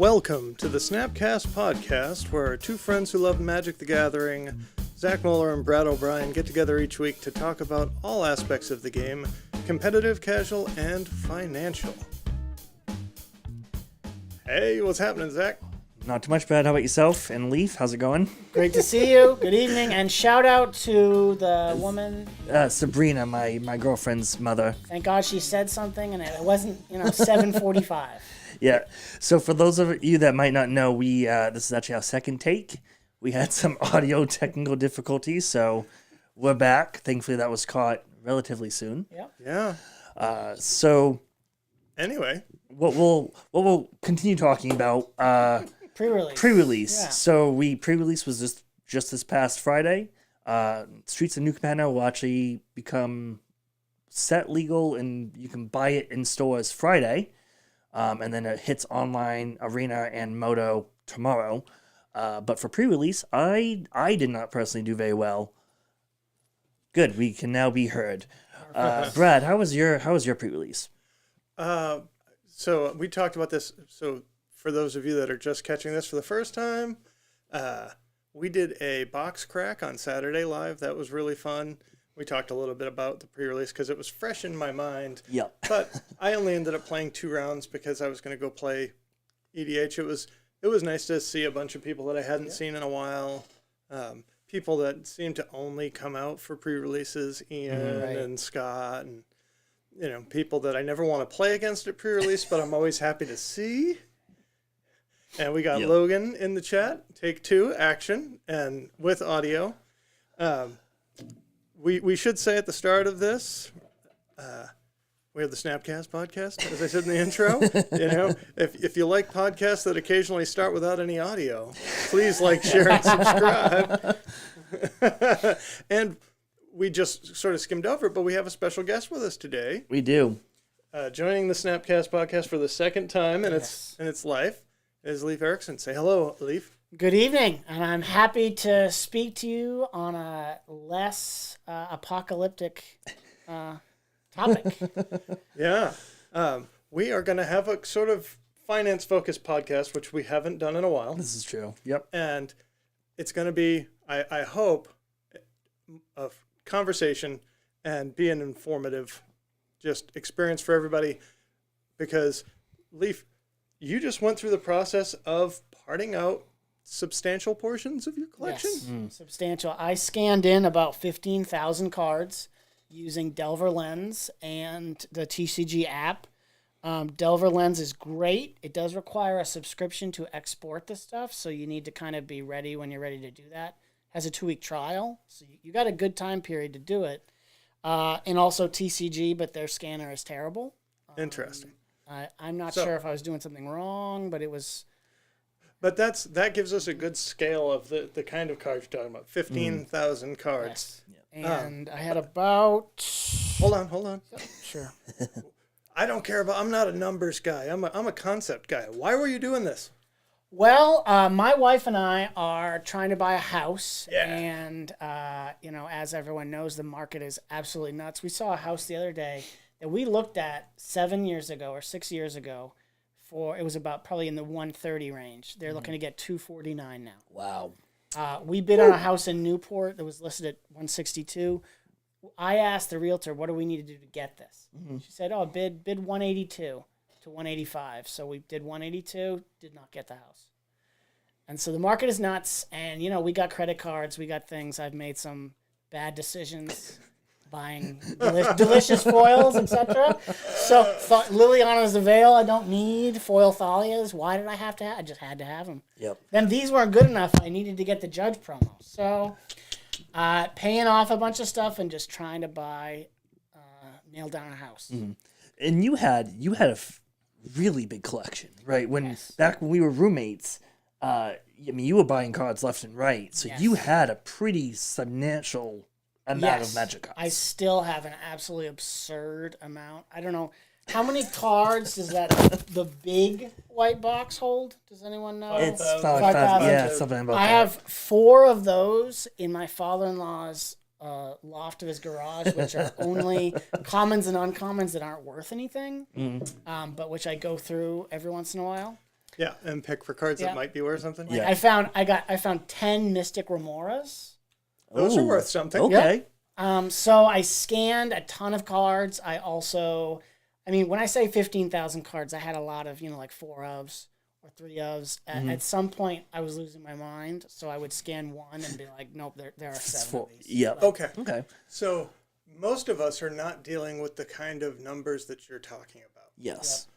Welcome to the SnapCast podcast, where two friends who love Magic the Gathering, Zach Moeller and Brad O'Brien, get together each week to talk about all aspects of the game, competitive, casual, and financial. Hey, what's happening, Zach? Not too much, Brad. How about yourself? And Leif, how's it going? Great to see you. Good evening. And shout out to the woman. Sabrina, my girlfriend's mother. Thank God she said something and it wasn't, 7:45. Yeah. So for those of you that might not know, we this is actually our second take. We had some audio technical difficulties, so we're back. Thankfully, that was caught relatively soon. Yep. Yeah. So Anyway, what we'll continue talking about pre-release. Yeah. So pre-release was just this past Friday. Streets of New Capenna will actually become set legal, and you can buy it in stores Friday. And then it hits online, Arena, and Moto tomorrow. But for pre-release, I did not personally do very well. Good, we can now be heard. Brad, how was your pre-release? So we talked about this. So for those of you that are just catching this for the first time, we did a box crack on Saturday live. That was really fun. We talked a little bit about the pre-release because it was fresh in my mind. Yeah. But I only ended up playing 2 rounds because I was going to go play EDH. It was nice to see a bunch of people that I hadn't seen in a while. People that seem to only come out for pre-releases, Ian and Scott, and people that I never want to play against at pre-release, but I'm always happy to see. And we got Logan in the chat. Take 2 action, and with audio. We should say at the start of this, we have the SnapCast podcast, as I said in the intro. If you like podcasts that occasionally start without any audio, please like, share, and subscribe. And we just sort of skimmed over it, but we have a special guest with us today. We do. Joining the SnapCast podcast for the second time, and it's Leif, is Leif Erickson. Say hello, Leif. Good evening. And I'm happy to speak to you on a less apocalyptic topic. Yeah. We are going to have a sort of finance-focused podcast, which we haven't done in a while. This is true. Yep. And it's going to be, I hope, a conversation and be an informative just experience for everybody. Because, Leif, you just went through the process of parting out substantial portions of your collection? Yes, substantial. I scanned in about 15,000 cards using Delver Lens and the TCG app. Delver Lens is great. It does require a subscription to export the stuff, so you need to kind of be ready when you're ready to do that. Has a 2-week trial, so you got a good time period to do it. And also TCG, but their scanner is terrible. Interesting. I'm not sure if I was doing something wrong, but it was... But that gives us a good scale of the kind of cards you're talking about. 15,000 cards. Yes. And I had about... Hold on. Sure. I'm not a numbers guy. I'm a concept guy. Why were you doing this? Well, my wife and I are trying to buy a house. Yeah. And, as everyone knows, the market is absolutely nuts. We saw a house the other day that we looked at 7 years ago or 6 years ago. It was about probably in the 130 range. They're looking to get 249 now. Wow. We bid on a house in Newport that was listed at 162. I asked the realtor, what do we need to do to get this? Mm-hmm. She said, bid 182 to 185. So we did 182, did not get the house. And so the market is nuts. And, we got credit cards, we got things. I've made some bad decisions. Buying delicious foils, etc. So Liliana's the Veil, I don't need. Foil Thalias, why did I have to have? I just had to have them. Yep. Then these weren't good enough. I needed to get the Judge promo. So paying off a bunch of stuff and just trying to nail down a house. Mm-hmm. And you had a really big collection, right? Back when we were roommates, you were buying cards left and right. So you had a pretty substantial amount of Magic cards. I still have an absolutely absurd amount. I don't know. How many cards does the big white box hold? Does anyone know? It's 5,000. Yeah, something about that. I have 4 of those in my father-in-law's loft of his garage, which are only commons and uncommons that aren't worth anything, but which I go through every once in a while. Yeah, and pick for cards Yeah. that might be worth something. Yeah. I found 10 Mystic Remoras. Those are Ooh, worth something. Okay. So I scanned a ton of cards. When I say 15,000 cards, I had a lot of, like 4 ofs or 3 ofs. At some point, I was losing my mind, so I would scan one and be like, nope, there are 7 of these. Yeah. Okay. Okay. So most of us are not dealing with the kind of numbers that you're talking about. Yes.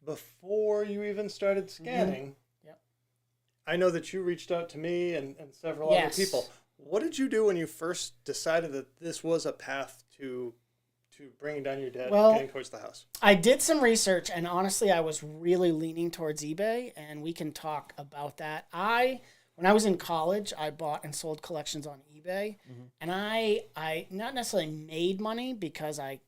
Before you even started scanning, Yep. I know that you reached out to me and several other Yes. people. What did you do when you first decided that this was a path to bringing down your debt and getting towards the house? I did some research, and honestly, I was really leaning towards eBay, and we can talk about that. When I was in college, I bought and sold collections on eBay, and I not necessarily made money because I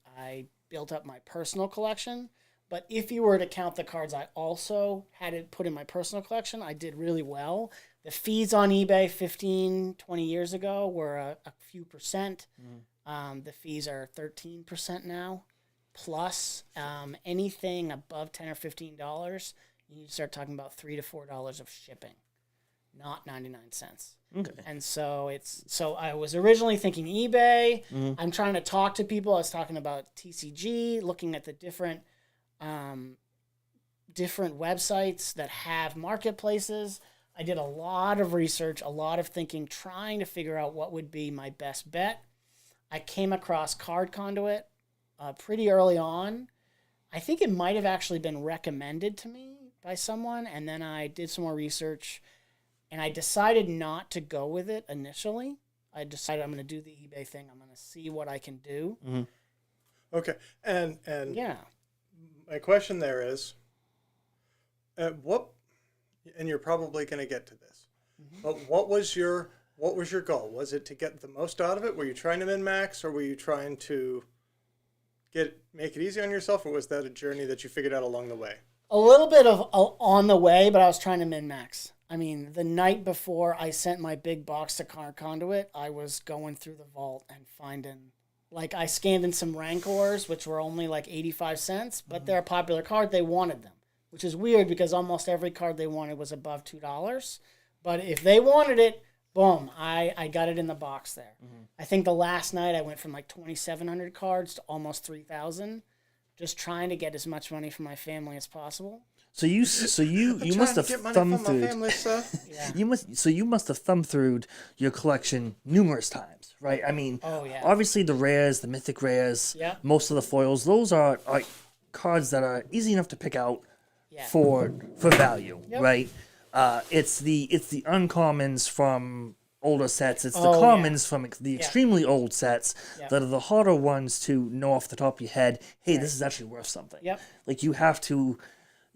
built up my personal collection, but if you were to count the cards I also had it put in my personal collection, I did really well. The fees on eBay 15, 20 years ago were a few percent. The fees are 13% now. Plus, anything above $10 or $15, you need to start talking about $3 to $4 of shipping, not 99 cents. Okay. And so I was originally thinking eBay. I'm trying to talk to people. I was talking about TCG, looking at the different websites that have marketplaces. I did a lot of research, a lot of thinking, trying to figure out what would be my best bet. I came across Card Conduit pretty early on. I think it might have actually been recommended to me by someone, and then I did some more research, and I decided not to go with it initially. I decided I'm going to do the eBay thing. I'm going to see what I can do. Okay, and Yeah. my question there is, and you're probably going to get to this, but what was your goal? Was it to get the most out of it? Were you trying to min-max, or were you trying to make it easy on yourself, or was that a journey that you figured out along the way? A little bit of on the way, but I was trying to min-max. I mean, the night before I sent my big box to Card Conduit, I was going through the vault and finding, I scanned in some Rancors, which were only 85 cents, but they're a popular card. They wanted them, which is weird because almost every card they wanted was above $2. But if they wanted it, boom, I got it in the box there. I think the last night I went from 2,700 cards to almost 3,000, just trying to get as much money from my family as possible. So you must have thumbed through. Yeah. You must have thumbed through your collection numerous times, right? I mean, obviously the rares, the mythic rares, most of the foils, those are cards that are easy enough to pick out for value, right? It's the uncommons from older sets. It's the commons from the extremely old sets that are the harder ones to know off the top of your head. Hey, this is actually worth something. Yep.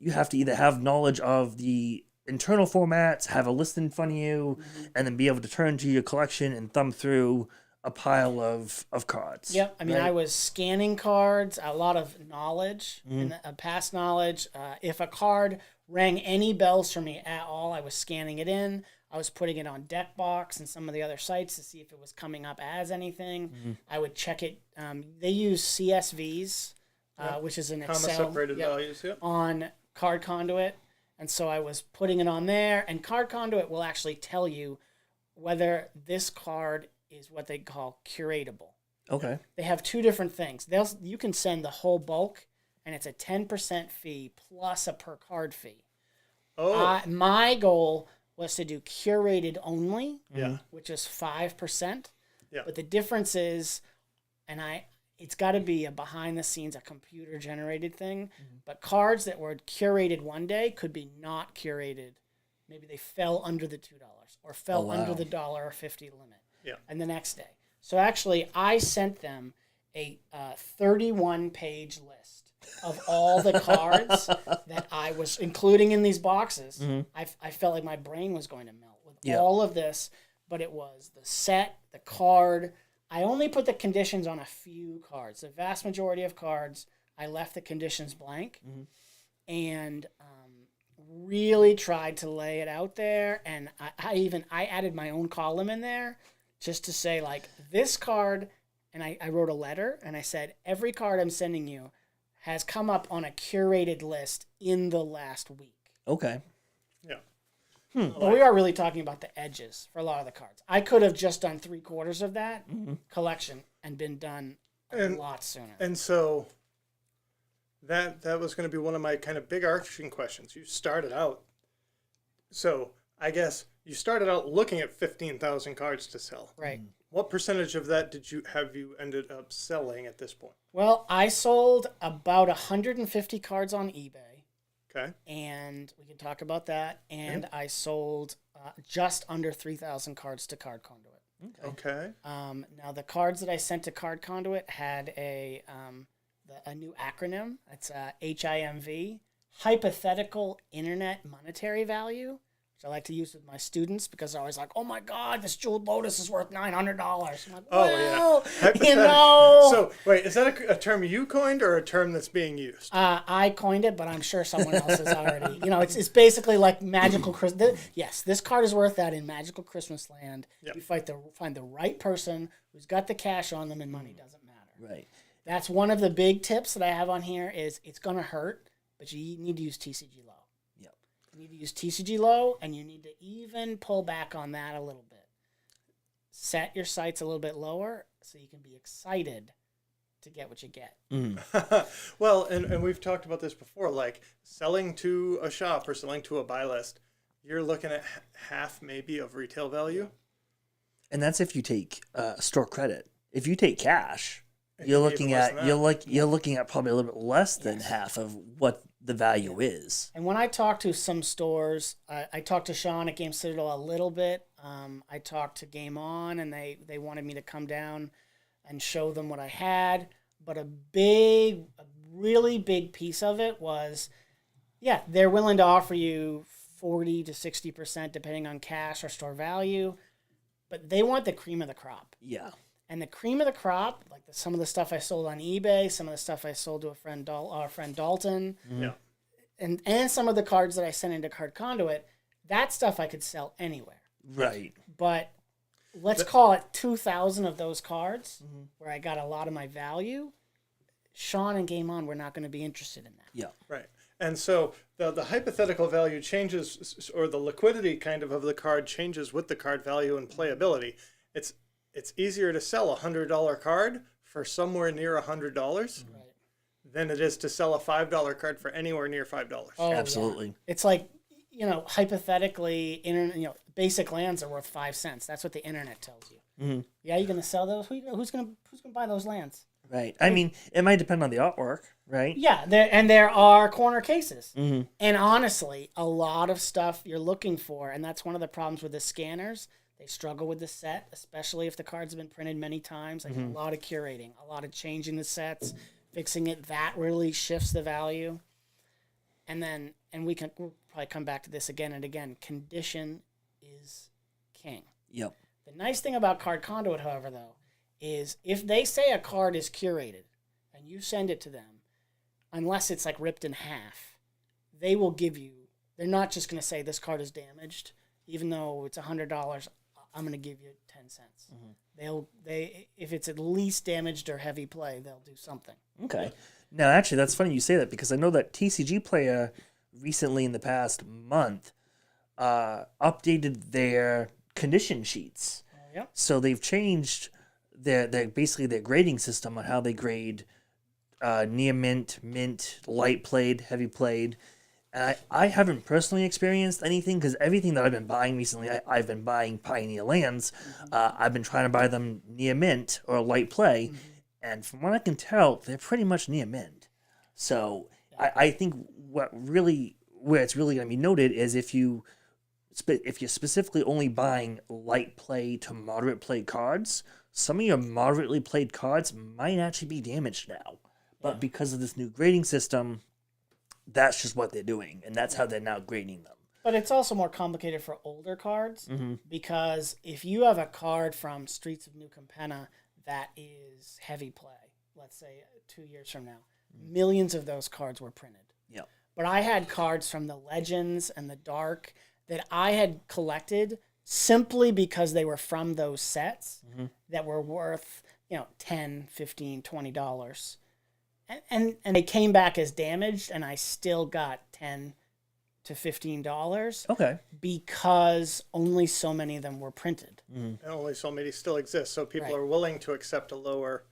You have to either have knowledge of the internal formats, have a list in front of you, and then be able to turn to your collection and thumb through a pile of cards. Yep. I mean, right? I was scanning cards, a lot of knowledge, and past knowledge. If a card rang any bells for me at all, I was scanning it in. I was putting it on Deckbox and some of the other sites to see if it was coming up as anything. I would check it. They use CSVs, which is an Excel separated values, on Card Conduit. And so I was putting it on there. And Card Conduit will actually tell you whether this card is what they call curatable. Okay. They have 2 different things. You can send the whole bulk, and it's a 10% fee plus a per card fee. My goal was to do curated only, which is 5%. Yeah. But the difference is, it's got to be a behind the scenes, a computer generated thing. But cards that were curated one day could be not curated. Maybe they fell under the $2 or fell under the $1.50 limit. Yeah. And the next day. So actually, I sent them a 31-page list of all the cards that I was including in these boxes. I felt like my brain was going to melt with all of this, but it was the set, the card. I only put the conditions on a few cards. The vast majority of cards, I left the conditions blank and really tried to lay it out there. And I added my own column in there just to say, this card, and I wrote a letter, and I said, every card I'm sending you has come up on a curated list in the last week. Okay. Yeah. But we are really talking about the edges for a lot of the cards. I could have just done 3/4 of that collection and been done a lot sooner. And so that was going to be one of my kind of big arching questions. You started out. So I guess you started out looking at 15,000 cards to sell. Right. What percentage of that have you ended up selling at this point? Well, I sold about 150 cards on eBay. Okay. And we can talk about that. And I sold just under 3,000 cards to Card Conduit. Okay. Now, the cards that I sent to Card Conduit had a new acronym. It's HIMV, Hypothetical Internet Monetary Value, which I like to use with my students because they're always like, "Oh my God, this jeweled lotus is worth $900." I'm like, "Well, you know." So wait, is that a term you coined or a term that's being used? I coined it, but I'm sure someone else has already. It's basically like magical Christmas. Yes, this card is worth that in magical Christmas land. Yep. You find the right person who's got the cash on them, and money doesn't matter. Right. That's one of the big tips that I have on here. Is it's gonna hurt, but you need to use TCG low. Yep. You need to use TCG low, and you need to even pull back on that a little bit. Set your sights a little bit lower so you can be excited to get what you get. Well, and we've talked about this before, like selling to a shop or selling to a buy list, you're looking at half maybe of retail value. And that's if you take store credit. If you take cash, It you're can be looking even less at than you're looking at probably a little bit less than half of what the value is. And when I talk to some stores, I talked to Sean at Game Citadel a little bit. I talked to Game On, and they wanted me to come down and show them what I had. But a really big piece of it was, yeah, they're willing to offer you 40 to 60% depending on cash or store value, but they want the cream of the crop. Yeah. And the cream of the crop, like some of the stuff I sold on eBay, some of the stuff I sold to a friend Dalton, Yeah. and some of the cards that I sent into Card Conduit, that stuff I could sell anywhere. Right. But let's call it 2,000 of those cards where I got a lot of my value. Sean and Game On were not going to be interested in that. Yeah. Right. And so the hypothetical value changes, or the liquidity kind of the card changes with the card value and playability. It's easier to sell $100 card for somewhere near $100 than it is to sell a $5 card for anywhere near $5. Oh, Absolutely. yeah. It's like, hypothetically, basic lands are worth 5 cents. That's what the internet tells you. Mm-hmm. Yeah, you're going to sell those? Who's going to buy those lands? Right. I mean, it might depend on the artwork, right? Yeah, there are corner cases. Mm-hmm. And honestly, a lot of stuff you're looking for, and that's one of the problems with the scanners. They struggle with the set, especially if the cards have been printed many times. Like a lot of curating, a lot of changing the sets, fixing it. That really shifts the value. And we'll probably come back to this again and again. Condition is king. Yep. The nice thing about Card Conduit, however, though, is if they say a card is curated and you send it to them, unless it's like ripped in half, they will give you, they're not just going to say this card is damaged, even though it's $100, I'm going to give you 10 cents. If it's at least damaged or heavy play, they'll do something. Okay. Now, actually, that's funny you say that because I know that TCG Player recently in the past month updated their condition sheets. Yep. So they've changed their basically their grading system on how they grade near mint, light played, heavy played. And I haven't personally experienced anything because everything that I've been buying recently, I've been buying Pioneer Lands. I've been trying to buy them near mint or light play. And from what I can tell, they're pretty much near mint. So I think where it's really going to be noted is if you're specifically only buying light play to moderate play cards, some of your moderately played cards might actually be damaged now. But because of this new grading system, that's just what they're doing, and that's how they're now grading them. But it's also more complicated for older cards because if you have a card from Streets of New Capenna that is heavy play, let's say 2 years from now, millions of those cards were printed. Yeah. But I had cards from the Legends and the Dark that I had collected simply because they were from those sets that were worth, $10, $15, $20. and they came back as damaged, and I still got $10 to $15 Okay. because only so many of them were printed. And only so many still exist, so people Right. are willing to accept a lower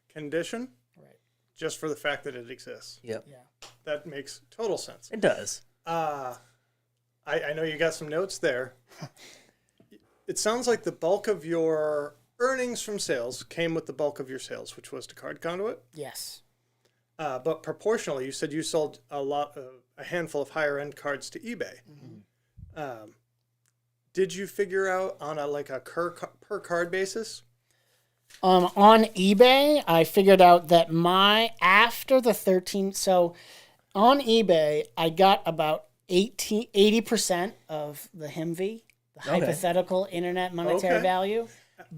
condition Right. just for the fact that it exists. Yep. Yeah. That makes total sense. It does. I know you got some notes there. It sounds like the bulk of your earnings from sales came with the bulk of your sales, which was to Card Conduit. Yes. But proportionally, you said you sold a handful of higher end cards to eBay. Did you figure out on a per card basis? On eBay, I figured out that after the 13, so on eBay, I got about 80% of the HIMV, the hypothetical internet monetary Okay. value.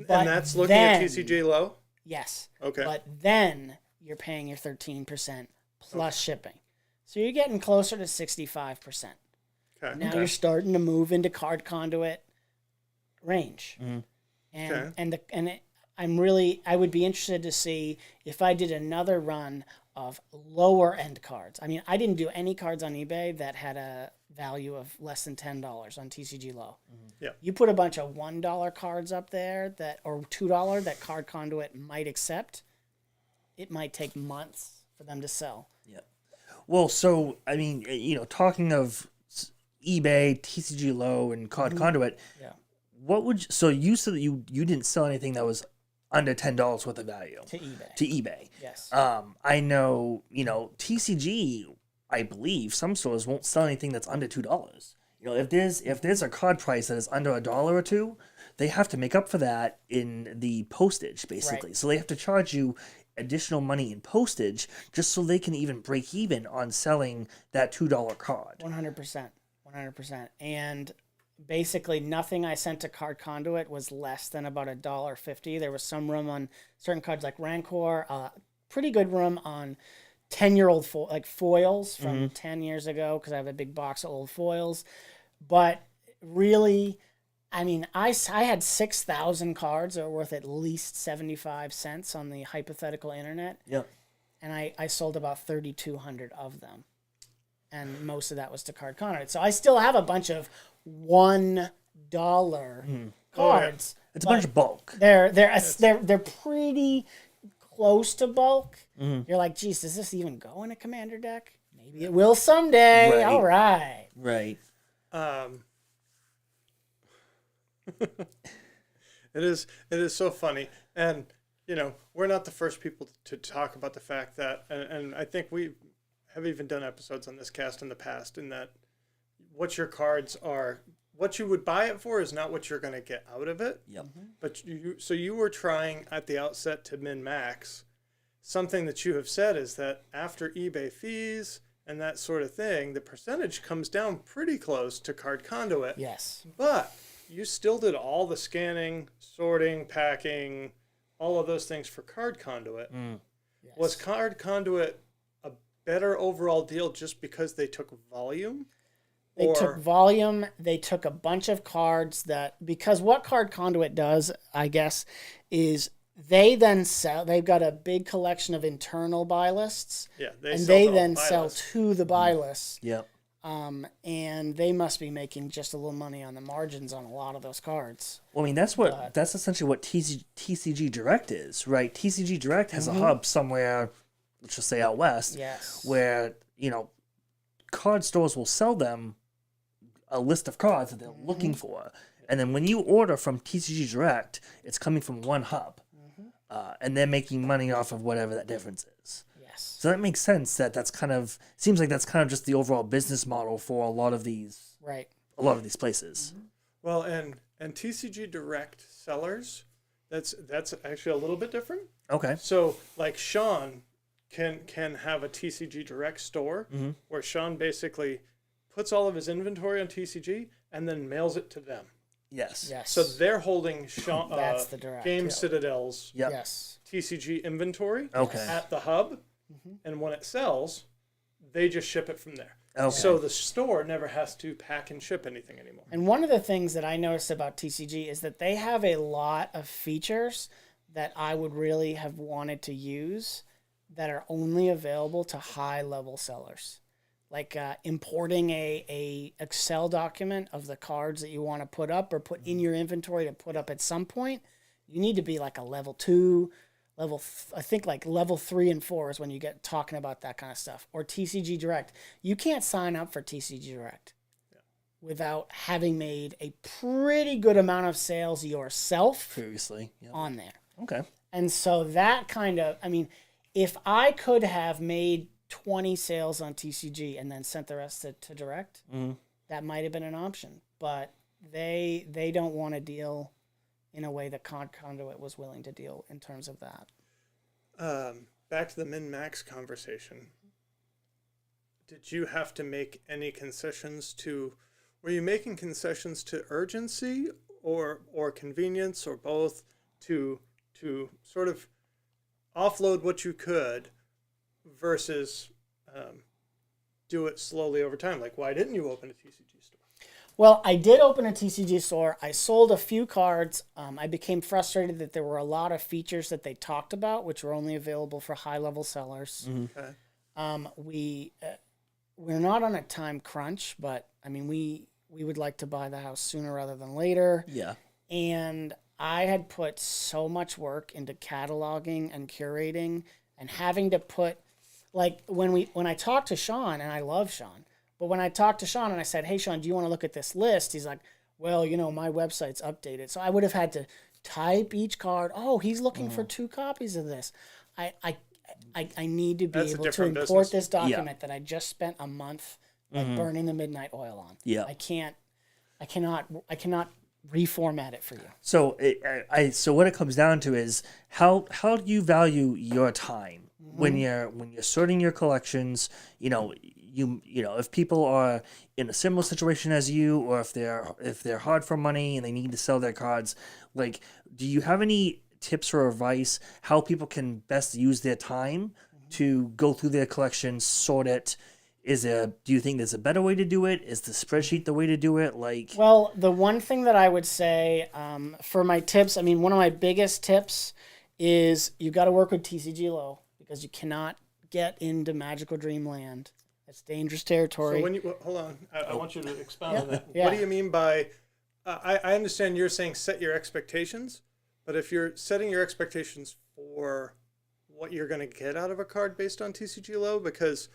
And that's looking at TCG low? Yes. Okay. But then you're paying your 13% plus shipping. So you're getting closer to 65%. Okay. Now you're starting to move into Card Conduit range. I would be interested to see if I did another run of lower end cards. I mean, I didn't do any cards on eBay that had a value of less than $10 on TCG low. Yeah. You put a bunch of $1 cards up there or $2 that Card Conduit might accept, it might take months for them to sell. Yeah. Well, so I mean, talking of eBay, TCG low, and Card Conduit. Yeah. What would so you said that you didn't sell anything that was under $10 worth of value To eBay. to eBay. Yes. I know, TCG, I believe some stores won't sell anything that's under $2. If there's a card price that is under $1 or $2, they have to make up for that in the postage, basically. Right. So they have to charge you additional money in postage just so they can even break even on selling that $2 card. 100%. 100%. And basically nothing I sent to Card Conduit was less than about $1.50. There was some room on certain cards like Rancor, pretty good room on 10-year-old foils from 10 years ago because I have a big box of old foils. But really, I mean, I had 6,000 cards that were worth at least 75 cents on the hypothetical internet. Yep. And I sold about 3,200 of them. And most of that was to Card Conduit. So I still have a bunch of $1 cards. It's a bunch of bulk. They're pretty close to bulk. You're like, geez, does this even go in a commander deck? Maybe it will someday. Right. All right. Right. It is so funny, and we're not the first people to talk about the fact that, and I think we have even done episodes on this cast in the past, in that what your cards are, what you would buy it for is not what you're going to get out of it. Yep. But you were trying at the outset to min max. Something that you have said is that after eBay fees and that sort of thing, the percentage comes down pretty close to Card Conduit. Yes. But you still did all the scanning, sorting, packing, all of those things for Card Conduit. Yes. Was Card Conduit a better overall deal just because they took volume? They took volume. They took a bunch of cards because what Card Conduit does, I guess, is they then sell. They've got a big collection of internal buy lists. Yeah, they then sell to the buy lists. Yep. And they must be making just a little money on the margins on a lot of those cards. Well, I mean, that's essentially what TCG Direct is, right? TCG Direct has a hub somewhere, let's just say out west, Yes. where, card stores will sell them a list of cards that they're looking for. And then when you order from TCG Direct, it's coming from one hub. And they're making money off of whatever that difference is. Yes. So that makes sense seems like that's kind of just the overall business model for a lot of these places. Well, and TCG Direct sellers, that's actually a little bit different. Okay. So like Sean can have a TCG Direct store where Sean basically puts all of his inventory on TCG and then mails it to them. Yes. Yes. So they're holding Sean, That's the Direct. Game Citadel's Yep. Yes. TCG inventory Okay. at the hub, and when it sells, they just ship it from there. Okay. So the store never has to pack and ship anything anymore. And one of the things that I noticed about TCG is that they have a lot of features that I would really have wanted to use that are only available to high-level sellers. Like importing a Excel document of the cards that you want to put up or put in your inventory to put up at some point, you need to be like a level 2, I think like level 3 and 4 is when you get talking about that kind of stuff. Or TCG Direct. You can't sign up for TCG Direct without having made a pretty good amount of sales yourself Previously. on there. Okay. And so that kind of, I mean, if I could have made 20 sales on TCG and then sent the rest to Direct, that might have been an option. But they don't want to deal in a way that Conduit was willing to deal in terms of that. Back to the min-max conversation. Did you have to make any concessions to, were you making concessions to urgency or convenience or both to sort of offload what you could versus do it slowly over time? Like, why didn't you open a TCG store? Well, I did open a TCG store. I sold a few cards. I became frustrated that there were a lot of features that they talked about, which were only available for high-level sellers. Okay. We're not on a time crunch, but, I mean, we would like to buy the house sooner rather than later. Yeah. And I had put so much work into cataloging and curating and having to put, like, when I talked to Sean, and I love Sean, but when I talked to Sean and I said, hey, Sean, do you want to look at this list? He's like, well, you know, my website's updated. So I would have had to type each card. Oh, he's looking for 2 copies of this. I need to be That's a able to different import business. this document that I just spent a month burning the midnight oil on. Yeah. I cannot reformat it for you. So so what it comes down to is how do you value your time when you're sorting your collections? You know if people are in a similar situation as you, or if they're hard for money and they need to sell their cards, like, do you have any tips or advice how people can best use their time to go through their collection, sort it? Do you think there's a better way to do it? Is the spreadsheet the way to do it? Like, well, the one thing that I would say for my tips, I mean, one of my biggest tips is you got to work with TCG Low, because you cannot get into Magical Dreamland. That's dangerous territory. So when you, hold on, I want you to expound on that. Yeah. What do you mean by, I understand you're saying set your expectations, but if you're setting your expectations for what you're going to get out of a card based on TCG Low, because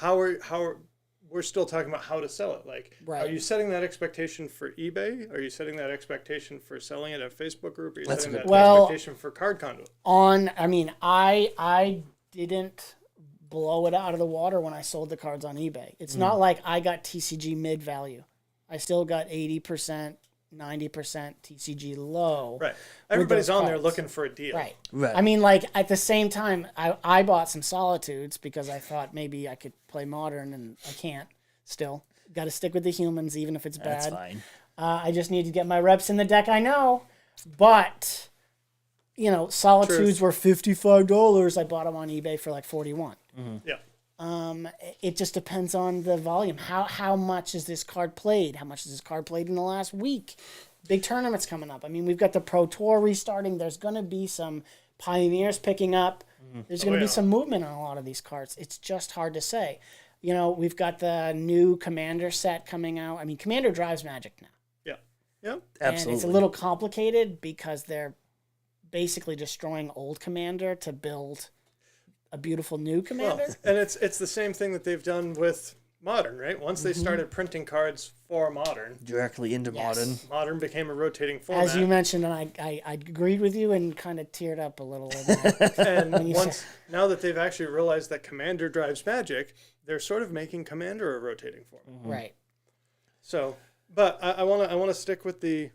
we're still talking about how to sell it. Like, Right. Are you setting that expectation for eBay? Are you setting that expectation for selling it at a Facebook group? Are you That's setting a that good point. expectation for Card Conduit? I didn't blow it out of the water when I sold the cards on eBay. It's not like I got TCG mid value. I still got 80%, 90% TCG low. Right. Everybody's those on there cards. looking for a deal. Right. Right. I mean, like, at the same time, I bought some Solitudes because I thought maybe I could play Modern, and I can't still. Got to stick with the humans, even if it's bad. that's fine. I just need to get my reps in the deck, I know. But, you know, Solitudes were $55. I bought them on eBay for like $41. Yeah. It just depends on the volume. How much is this card played? How much is this card played in the last week? Big tournaments coming up. I mean, we've got the Pro Tour restarting. There's going to be some Pioneers picking up. There's going to be some movement on a lot of these cards. It's just hard to say. You know, we've got the new Commander set coming out. I mean, Commander drives Magic now. Yeah. Yeah. Absolutely. And it's a little complicated because they're basically destroying old Commander to build a beautiful new Commander. Well, and it's the same thing that they've done with Modern, right? Once they started printing cards for Modern, Directly into Yes. Modern. became a rotating format. As you mentioned, and I agreed with you and kind of teared up a little bit. And you now that they've actually realized that Commander drives Magic, they're sort of making Commander a rotating format. Right. So, but I want to stick with the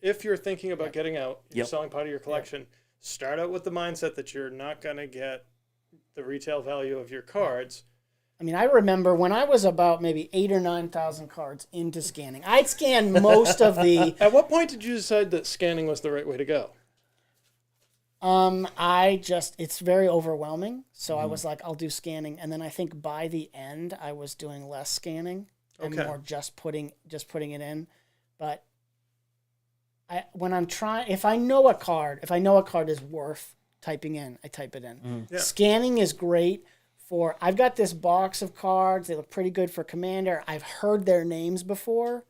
if you're thinking about getting out, you're selling part of your collection. Start out with the mindset that you're not going to get the retail value of your cards. I mean, I remember when I was about maybe 8,000 or 9,000 cards into scanning. I'd scan most of the. At what point did you decide that scanning was the right way to go? It's very overwhelming. So I was like, I'll do scanning, and then I think by the end I was doing less scanning and more just putting it in. But if I know a card is worth typing in, I type it in. Yeah. Scanning is great for, I've got this box of cards. They look pretty good for Commander. I've heard their names before.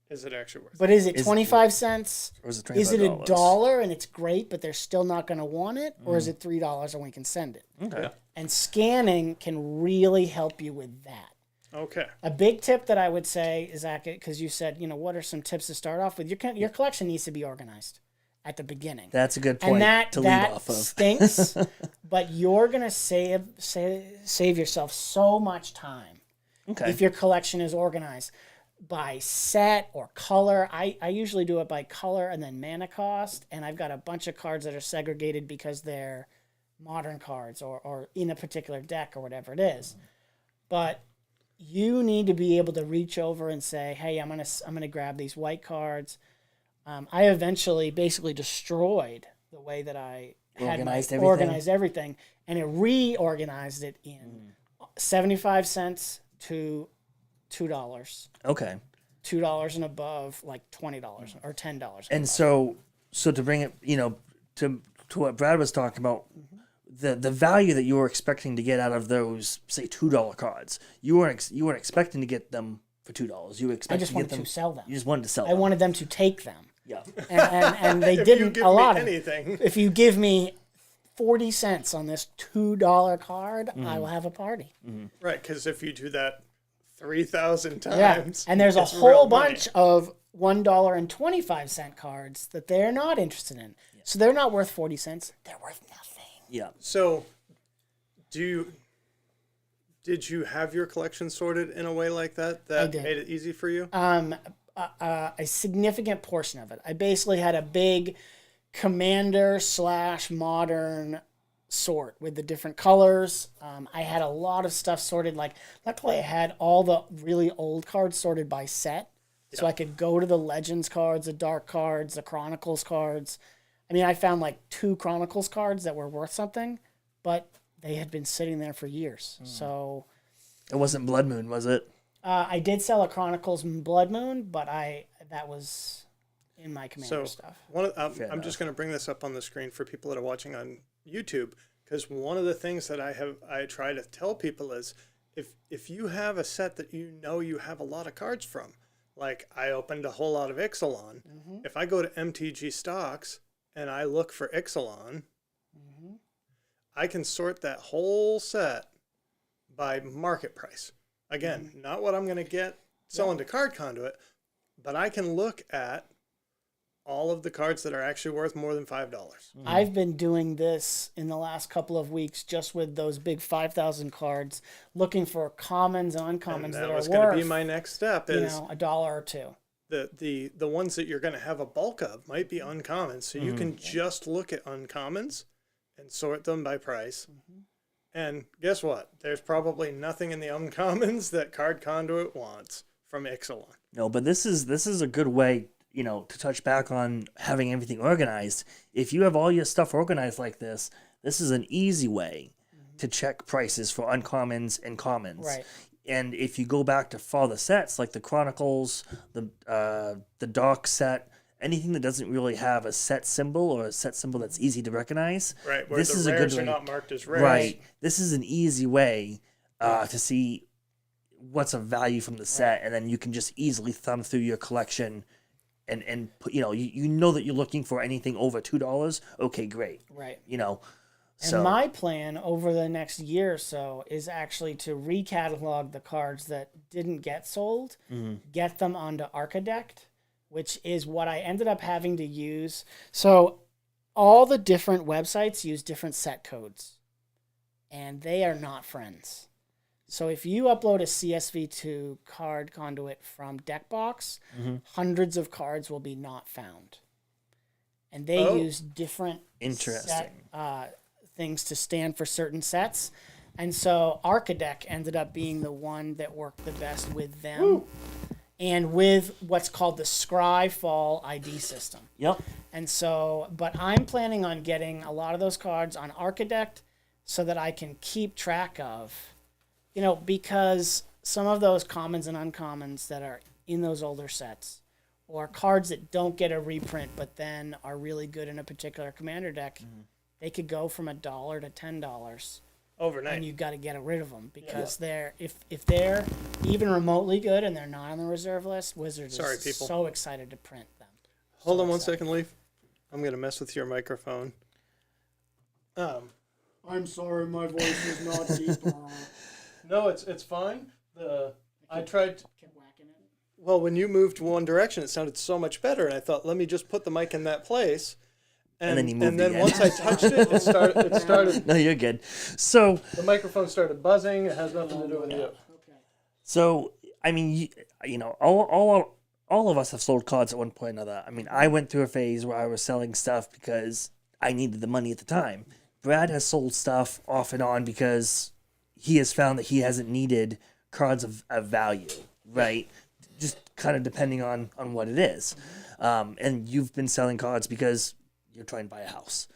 Is it actually worth it? But is it 25 cents? Or is it Is it $25? $1 and it's great, but they're still not going to want it? Or is it $3 and we can send it? Okay. And scanning can really help you with that. Okay. A big tip that I would say is that, because you said, what are some tips to start off with? Your collection needs to be organized at the beginning. That's a good point to lead off of. Stinks, but you're going to save yourself so much time if your collection is organized by set or color. I usually do it by color and then mana cost, and I've got a bunch of cards that are segregated because they're modern cards or in a particular deck or whatever it is. But you need to be able to reach over and say, hey, I'm gonna grab these white cards. I eventually basically destroyed the way that I organized everything, and it reorganized it in 75 cents to $2. Okay. $2 and above, like $20 or $10. And so to bring it, to what Brad was talking about, the value that you were expecting to get out of those, say, $2 cards, you weren't expecting to get them for $2. You expected I just wanted to sell them. You just wanted to sell I them. waned them to take them. Yeah. And they If didn't you give a lot me of anything. If you give me 40 cents on this $2 card, I will have a party. Right, because if you do that 3,000 Yeah, times, and there's a it's whole real money. bunch of $1.25 cards that they're not interested in. Yeah. So they're not worth 40 cents. They're worth nothing. Yeah. So, did you have your collection sorted in a way like that I did. made it easy for you? A significant portion of it. I basically had a big Commander / modern sort with the different colors. I had a lot of stuff sorted. Like, luckily I had all the really old cards sorted by set. So I could go to the Legends cards, the Dark cards, the Chronicles cards. I mean, I found like 2 Chronicles cards that were worth something, but they had been sitting there for years. So It wasn't Blood Moon, was it? I did sell a Chronicles Blood Moon, but that was in my Commander stuff. I'm just going to bring this up on the screen for people that are watching on YouTube, because one of the things that I try to tell people is if you have a set that you have a lot of cards from, like I opened a whole lot of Ixalan. If I go to MTG Stocks and I look for Ixalan, I can sort that whole set by market price. Again, not what I'm going to get selling to Card Conduit, but I can look at all of the cards that are actually worth more than $5. I've been doing this in the last couple of weeks just with those big 5,000 cards, looking for commons and uncommons And that that are was worth, going to be my next step is $1 or $2. the ones that you're going to have a bulk of might be uncommons. So you can just look at uncommons and sort them by price. And guess what? There's probably nothing in the uncommons that Card Conduit wants from Ixalan. No, but this is a good way, to touch back on having everything organized. If you have all your stuff organized like this is an easy way to check prices for uncommons and commons. Right. And if you go back to farther sets like the Chronicles, the Dark set, anything that doesn't really have a set symbol or a set symbol that's easy to recognize. Right, where this the is a rares good are way. not marked as rares. Right. This is an easy way to see what's of value from the set, and then you can just easily thumb through your collection and put, you know that you're looking for anything over $2. Okay, great. Right. So And my plan over the next year or so is actually to recatalog the cards that didn't get sold, get them onto Archidect, which is what I ended up having to use. So all the different websites use different set codes, and they are not friends. So if you upload a CSV to Card Conduit from Deckbox, hundreds of cards will be not found. And they use different things to stand for certain sets. And so Archidect ended up being the one that worked the best with them. Woo. And with what's called the Scryfall ID system. Yep. And so, but I'm planning on getting a lot of those cards on Archidect so that I can keep track of, because some of those commons and uncommons that are in those older sets, or cards that don't get a reprint but then are really good in a particular commander deck, they could go from $1 to $10 Overnight. and you've got to get rid of them because they're if they're even remotely good and they're not on the reserve list, Wizards is so excited to print them. Hold on 1 second, Leif. I'm going to mess with your microphone. I'm sorry, my voice is not deep. No, it's fine. I tried. Kept whacking it. Well, when you moved one direction, it sounded so much better, and I thought, let me just put the mic in that place. And then you moved again. Once I touched it, it started. No, you're good. So The microphone started buzzing. It has nothing to do with you. Okay. So, I mean, you know, all of us have sold cards at one point or another. I mean, I went through a phase where I was selling stuff because I needed the money at the time. Brad has sold stuff off and on because he has found that he hasn't needed cards of value, right? Just kind of depending on what it is. And you've been selling cards because you're trying to buy a house.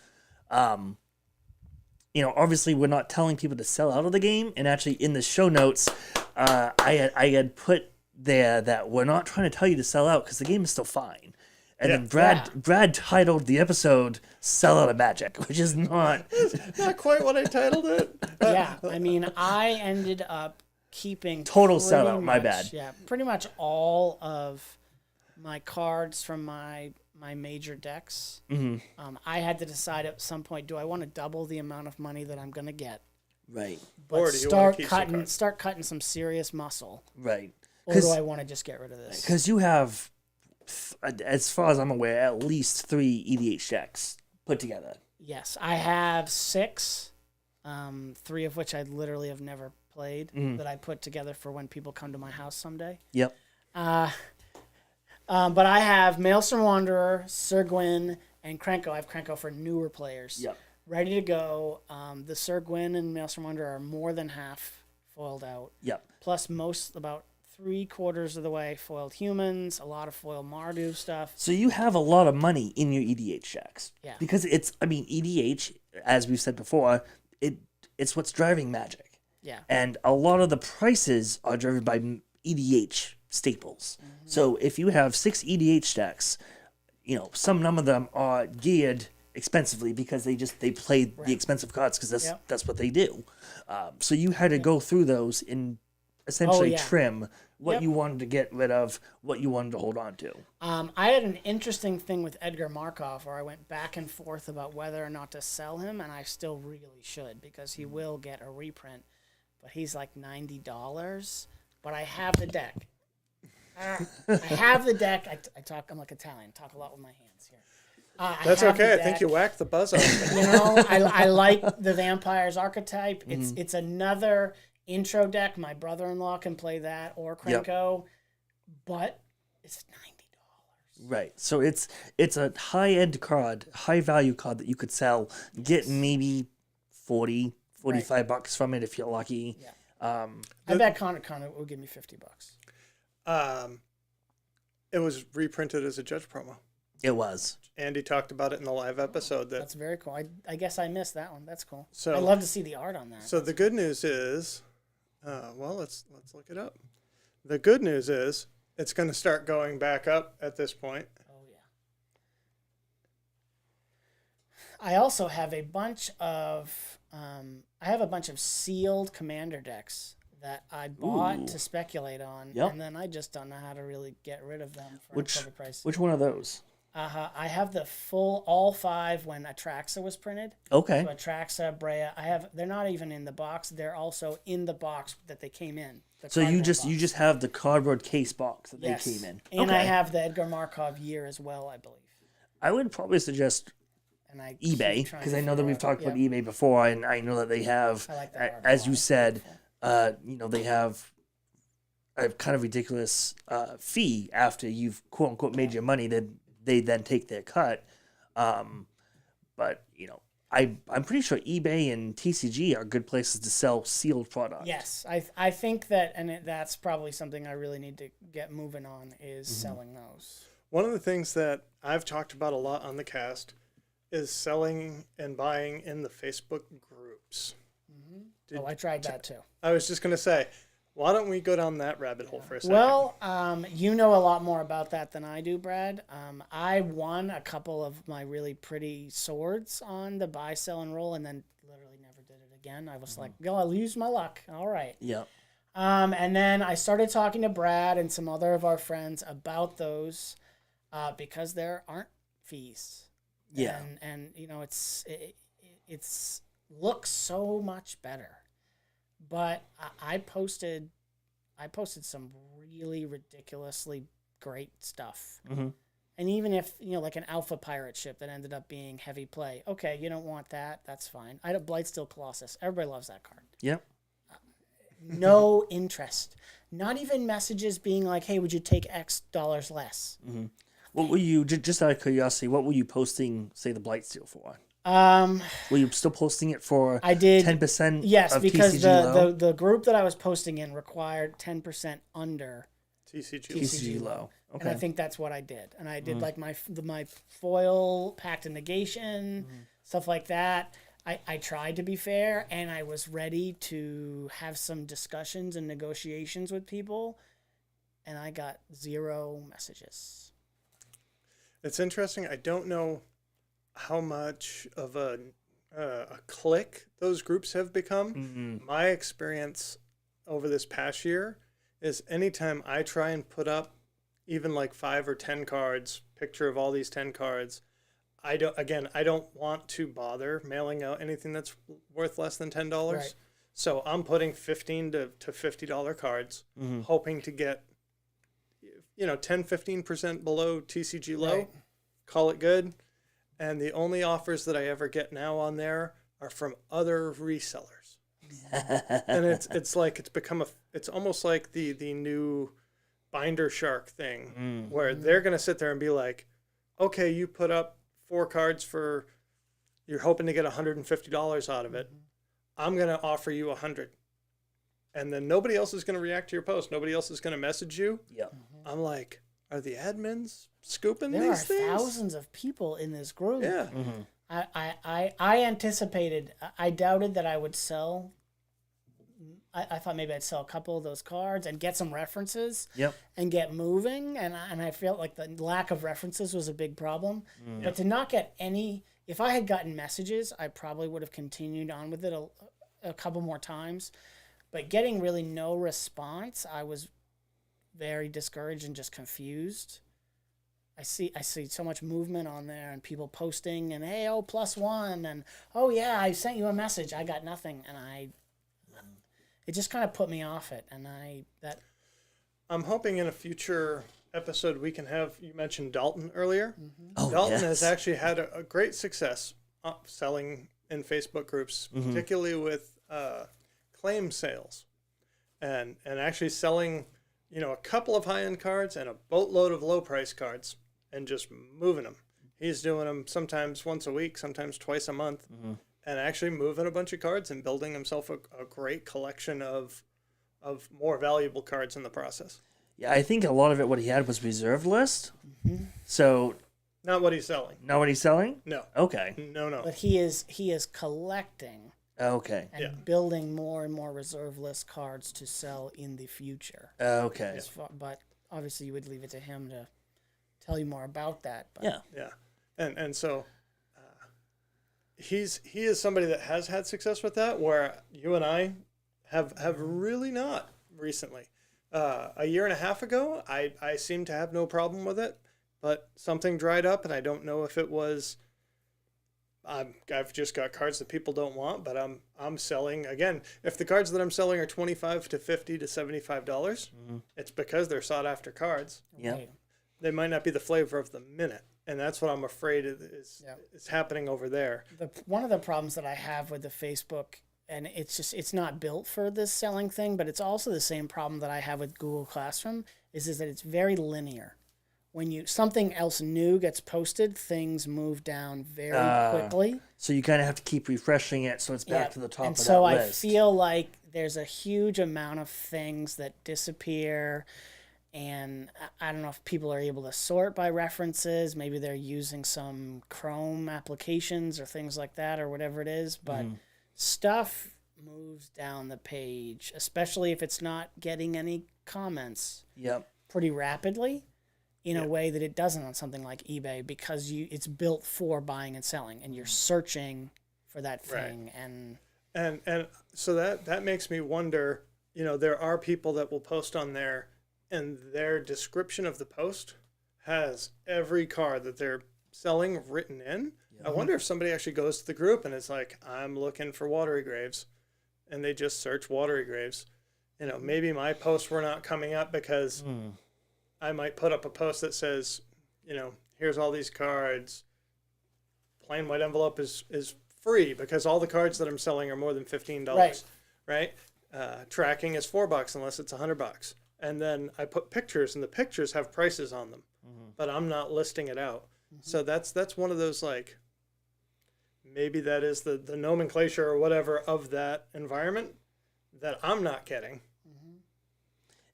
You know, obviously we're not telling people to sell out of the game. And actually in the show notes, I had put there that we're not trying to tell you to sell out because the game is still fine. And then Brad titled the episode "Sell Out of Magic," which is not quite what I titled it. Yeah, I mean, I ended up keeping Total pretty sellout, my much- bad. Yeah, pretty much all of my cards from my major decks. Mm-hmm. I had to decide at some point: do I want to double the amount of money that I'm going to get, right. but Or do you wanna keep some cards? start cutting some serious muscle, Right. or do I want to just get rid of this? Because you have, as far as I'm aware, at least 3 EDH decks put together. Yes, I have 6, 3 of which I literally have never played that I put together for when people come to my house someday. Yep. But I have Maelstrom Wanderer, Sir Gwyn, and Krenko. I have Krenko for newer players. Yep. Ready to go. The Sir Gwyn and Maelstrom Wanderer are more than half foiled out. Yep. Plus about 3/4 of the way foiled humans, a lot of foiled Mardu stuff. So you have a lot of money in your EDH decks. Yeah. Because EDH, as we've said before, it's what's driving Magic. Yeah. And a lot of the prices are driven by EDH staples. So if you have 6 EDH decks, you know, some number of them are geared expensively because they play the expensive cards because that's what they do. So you had to go through those and essentially trim what you wanted to get rid of, what you wanted to hold on to. I had an interesting thing with Edgar Markov where I went back and forth about whether or not to sell him, and I still really should because he will get a reprint, but he's like $90. But I have the deck. I have the deck. I'm like Italian. Talk a lot with my hands here. That's okay. I think you whacked the buzz off. You know, I like the Vampire's archetype. It's another intro deck. My brother-in-law can play that or Krenko, but it's $90. Right. So it's a high-end card, high-value card that you could sell, get maybe 40, 45 bucks from it if you're lucky. Yeah. I bet Connor will give me $50. It was reprinted as a Judge promo. It was. Andy talked about it in the live episode. That's very cool. I guess I missed that one. That's cool. So I'd love to see the art on that. So the good news is, well, let's look it up. The good news is it's going to start going back up at this point. Oh yeah. I also have a bunch of sealed commander decks that I bought to speculate on, and then I just don't know how to really get rid of them for an appropriate price. Which one of those? I have the all 5 when Atraxa was printed. Okay. So Atraxa, Brea. They're not even in the box. They're also in the box that they came in. So you just have the cardboard case box that they came in. And I have the Edgar Markov year as well, I believe. I would probably suggest eBay because I know that we've talked about eBay before, and I know that they have, as you said, they have a kind of ridiculous fee after you've quote unquote made your money that they then take their cut. But I'm pretty sure eBay and TCG are good places to sell sealed product. Yes, I think that, and that's probably something I really need to get moving on is selling those. One of the things that I've talked about a lot on the cast is selling and buying in the Facebook groups. I tried that too. I was just going to say, Why don't we go down that rabbit hole for a second? Well, you know a lot more about that than I do, Brad. I won a couple of my really pretty swords on the buy, sell, and roll, and then literally never did it again. I was like, "Go, I'll use my luck." All right. Yeah. And then I started talking to Brad and some other of our friends about those because there aren't fees. Yeah. And you know, it's looks so much better. But I posted some really ridiculously great stuff. Mm-hmm. And even if, you know, like an alpha pirate ship that ended up being heavy play, okay, you don't want that, that's fine. I don't Blightsteel Colossus. Everybody loves that card. Yep. No interest. Not even messages being like, hey, would you take X dollars less? Mm-hmm. What were you, just out of curiosity, what were you posting, say, the Blightsteel for? Were you still posting it for I did 10% yes, of because TCG low? the group that I was posting in required 10% under TCG. low. Okay. and I think that's what I did. And I did like my foil pact of negation, stuff like that. I tried to be fair, and I was ready to have some discussions and negotiations with people, and I got 0 messages. It's interesting. I don't know how much of a clique those groups have become. Mm-hmm. My experience over this past year is anytime I try and put up even like 5 or 10 cards, picture of all these 10 cards, I don't want to bother mailing out anything that's worth less than $10. Right. So I'm putting $15 to $50 cards, hoping to get 10-15% below TCG low, Right. call it good. And the only offers that I ever get now on there are from other resellers. And it's like it's almost like the new binder shark thing where they're going to sit there and be like, okay, you put up 4 cards for, you're hoping to get $150 out of it. I'm going to offer you $100. And then nobody else is going to react to your post. Nobody else is going to message you. Yep. I'm like, are the admins scooping There are these things? thousands of people in this group. Yeah. I anticipated, I doubted that I would sell. I thought maybe I'd sell a couple of those cards and get some references Yep. and get moving. And I felt like the lack of references was a big problem. But to not get any, if I had gotten messages, I probably would have continued on with it a couple more times. But getting really no response, I was very discouraged and just confused. I see so much movement on there and people posting and hey, oh, +1 and oh yeah, I sent you a message. I got nothing, and it just kind of put me off it. And I'm hoping in a future episode we can have, you mentioned Dalton earlier. Oh, Dalton yes. has actually had a great success selling in Facebook groups, particularly with claim sales, and actually selling, a couple of high-end cards and a boatload of low-price cards, and just moving them. He's doing them sometimes once a week, sometimes twice a month, and actually moving a bunch of cards and building himself a great collection of more valuable cards in the process. Yeah, I think a lot of it, what he had was reserved list. So, Not what he's selling. not what he's selling? No. Okay. No. but he is collecting Okay. and building more and more reserve list cards to sell in the future. Okay. But obviously, you would leave it to him to tell you more about that. But Yeah. Yeah. And so he is somebody that has had success with that, where you and I have really not recently. A year and a half ago, I seemed to have no problem with it, but something dried up, and I don't know if it was I've just got cards that people don't want, but I'm selling again. If the cards that I'm selling are $25 to $50 to $75, it's because they're sought after cards. Yeah. right. They might not be the flavor of the minute, and that's what I'm afraid is happening over there. One of the problems that I have with the Facebook, and it's not built for this selling thing, but it's also the same problem that I have with Google Classroom, is that it's very linear. When something else new gets posted, things move down very quickly. So you kind of have to keep refreshing it so it's back to the top and of so that I list. feel like there's a huge amount of things that disappear, and I don't know if people are able to sort by references. Maybe they're using some Chrome applications or things like that or whatever it is, but stuff moves down the page, especially if it's not getting any comments Yep. pretty rapidly in a way that it doesn't on something like eBay, because it's built for buying and selling, and you're searching for that thing. And so that makes me wonder, there are people that will post on there and their description of the post has every car that they're selling written in. I wonder if somebody actually goes to the group and it's like, I'm looking for watery graves, and they just search watery graves. Maybe my posts were not coming up because I might put up a post that says, here's all these cards. Plain white envelope is free because all the cards that I'm selling are more than $15, right? Tracking is $4 unless it's $100. And then I put pictures, and the pictures have prices on them, but I'm not listing it out. So that's one of those, like, maybe that is the nomenclature or whatever of that environment that I'm not getting.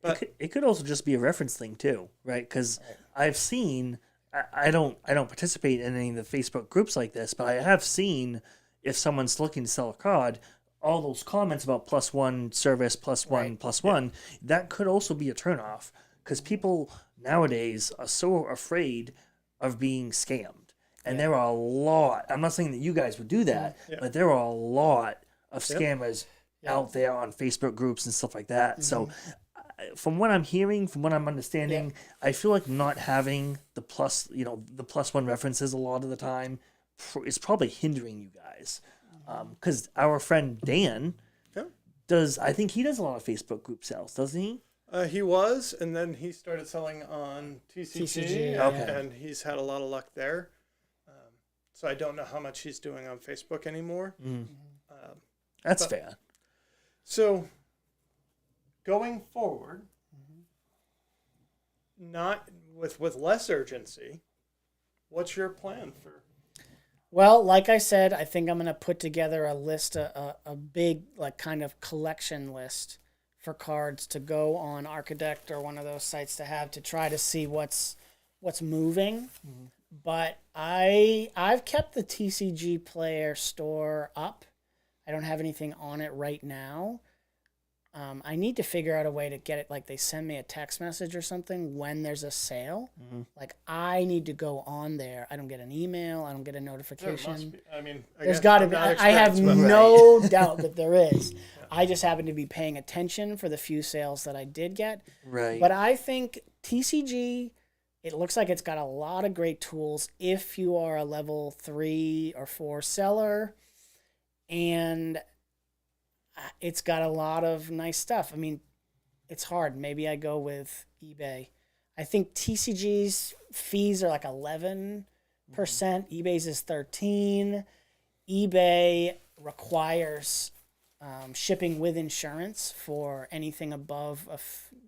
But It could also just be a reference thing too, right? Because I've seen, I don't participate in any of the Facebook groups like this, but I have seen if someone's looking to sell a card, all those comments about +1 service, +1, +1, that could also be a turnoff, because people nowadays are so afraid of being scammed. And there are a lot, I'm not saying that you guys would do that, but there are a lot of scammers out there on Facebook groups and stuff like that. So from what I'm hearing, from what I'm understanding, I feel like not having the +1 references a lot of the time is probably hindering you guys. Because our friend Dan I think he does a lot of Facebook group sales, doesn't he? he was, and then he started selling on TCG, and he's had a lot of luck there. So I don't know how much he's doing on Facebook anymore. That's fair. So going forward, not with less urgency, what's your plan for? Well, like I said, I think I'm going to put together a list, a big, like, kind of collection list for cards to go on Archidect or one of those sites to try to see what's moving. But I've kept the TCG Player store up. I don't have anything on it right now. I need to figure out a way to get it, like they send me a text message or something when there's a sale. Like, I need to go on there. I don't get an email. I don't get a notification. There's got to be. I have no doubt that there is. I just happen to be paying attention for the few sales that I did get. Right. But I think TCG, it looks like it's got a lot of great tools if you are a level 3 or 4 seller, and it's got a lot of nice stuff. I mean, it's hard. Maybe I go with eBay. I think TCG's fees are like 11%. eBay's is 13%. eBay requires shipping with insurance for anything above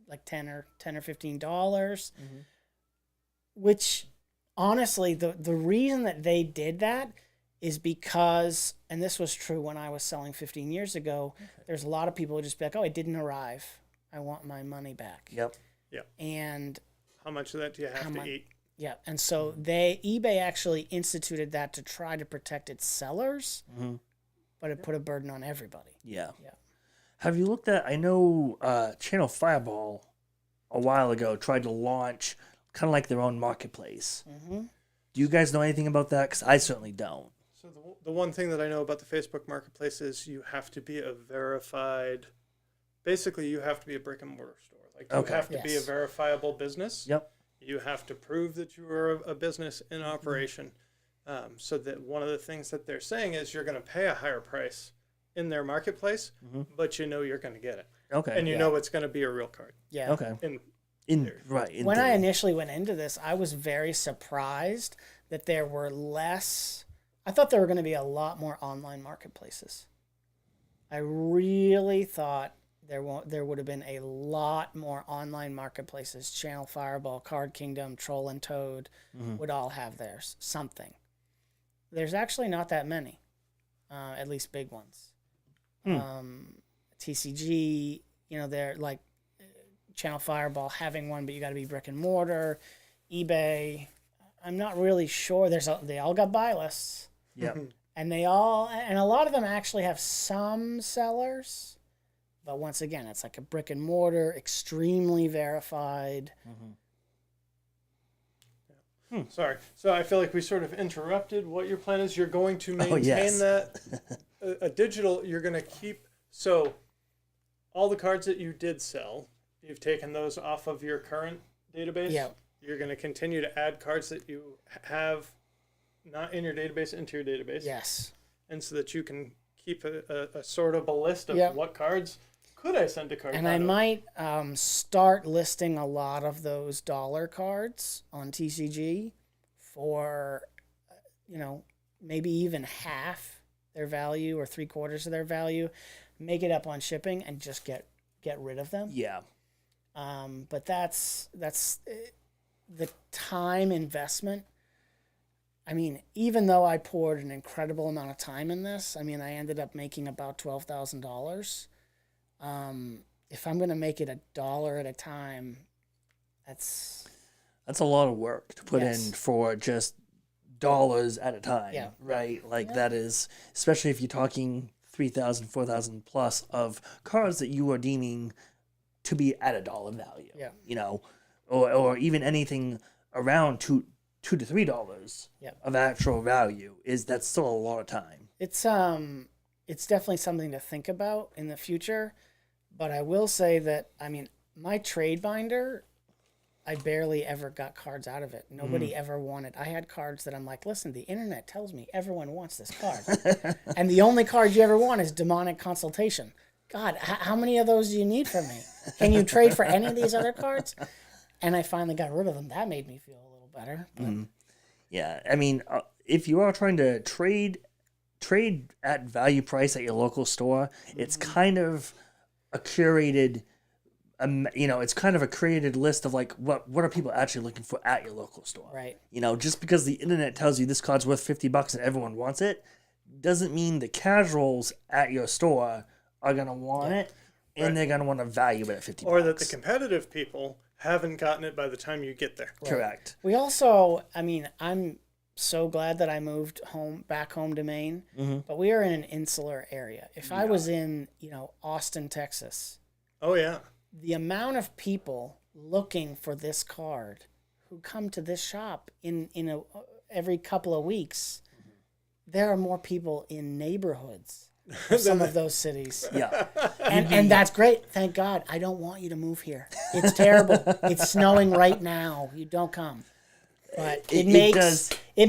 like $10 or $15. Which, honestly, the reason that they did that is because, and this was true when I was selling 15 years ago, there's a lot of people who just be like, oh, it didn't arrive. I want my money back. Yep. And how much of that do you have to eat? Yeah. And so eBay actually instituted that to try to protect its sellers, but it put a burden on everybody. Yeah. Have you looked at, I know Channel Fireball a while ago tried to launch kind of like their own marketplace. Do you guys know anything about that? Because I certainly don't. So the one thing that I know about the Facebook Marketplace is you have to be a verified, basically you have to be a brick and mortar store. Like you have to be a verifiable business. Yep. You have to prove that you are a business in operation. So that one of the things that they're saying is you're going to pay a higher price in their marketplace, but you're going to get it. Okay. And you know it's going to be a real card. Yeah. Okay. When I initially went into this, I was very surprised that there were less. I thought there were going to be a lot more online marketplaces. I really thought there would have been a lot more online marketplaces. Channel Fireball, Card Kingdom, Troll and Toad would all have theirs. Something. There's actually not that many, at least big ones. TCG, they're like Channel Fireball having one, but you got to be brick and mortar. eBay, I'm not really sure. They all got buy lists. Yeah. And a lot of them actually have some sellers, but once again, it's like a brick and mortar, extremely verified. Sorry. So I feel like we sort of interrupted what your plan is. You're going to maintain yes. that a digital. You're going to keep so all the cards that you did sell. You've taken those off of your current database. Yeah. You're going to continue to add cards that you have not in your database into your database. Yes. And so that you can keep a sort of a list of Yep. what cards could I send to card. And I might start listing a lot of those dollar cards on TCG for, maybe even half their value or 3/4 of their value, make it up on shipping and just get rid of them. Yeah. But that's the time investment. I mean, even though I poured an incredible amount of time in this, I ended up making about $12,000. If I'm going to make it $1 at a time, that's a lot of work to put Yes. in for just dollars at a time. Yeah. Right? Like that is, especially if you're talking 3,000, 4,000 plus of cards that you are deeming to be at $1 value. Yeah. Or even anything around $2 to $3 Yeah. of actual value that's still a lot of time. it's definitely something to think about in the future. But I will say that my trade binder, I barely ever got cards out of it. Nobody ever wanted. I had cards that I'm like, listen, the internet tells me everyone wants this card, and the only card you ever want is Demonic Consultation. God, how many of those do you need from me? Can you trade for any of these other cards? And I finally got rid of them. That made me feel a little better. But Yeah. I mean, if you are trying to trade at value price at your local store, it's kind of a curated, it's kind of a curated list of like what are people actually looking for at your local store. Right. Just because the internet tells you this card's worth $50 and everyone wants it, doesn't mean the casuals at your store are gonna want it, and they're gonna want to value it at $50. Or that the competitive people haven't gotten it by the time you get there. Correct. we also, I'm so glad that I moved back home to Maine, but we are in an insular area. If I was in, Austin, Texas, Oh yeah. the amount of people looking for this card who come to this shop every couple of weeks, there are more people in neighborhoods of some of those cities. Yeah. And that's great. Thank God. I don't want you to move here. It's terrible. It's snowing right now. You don't come. But it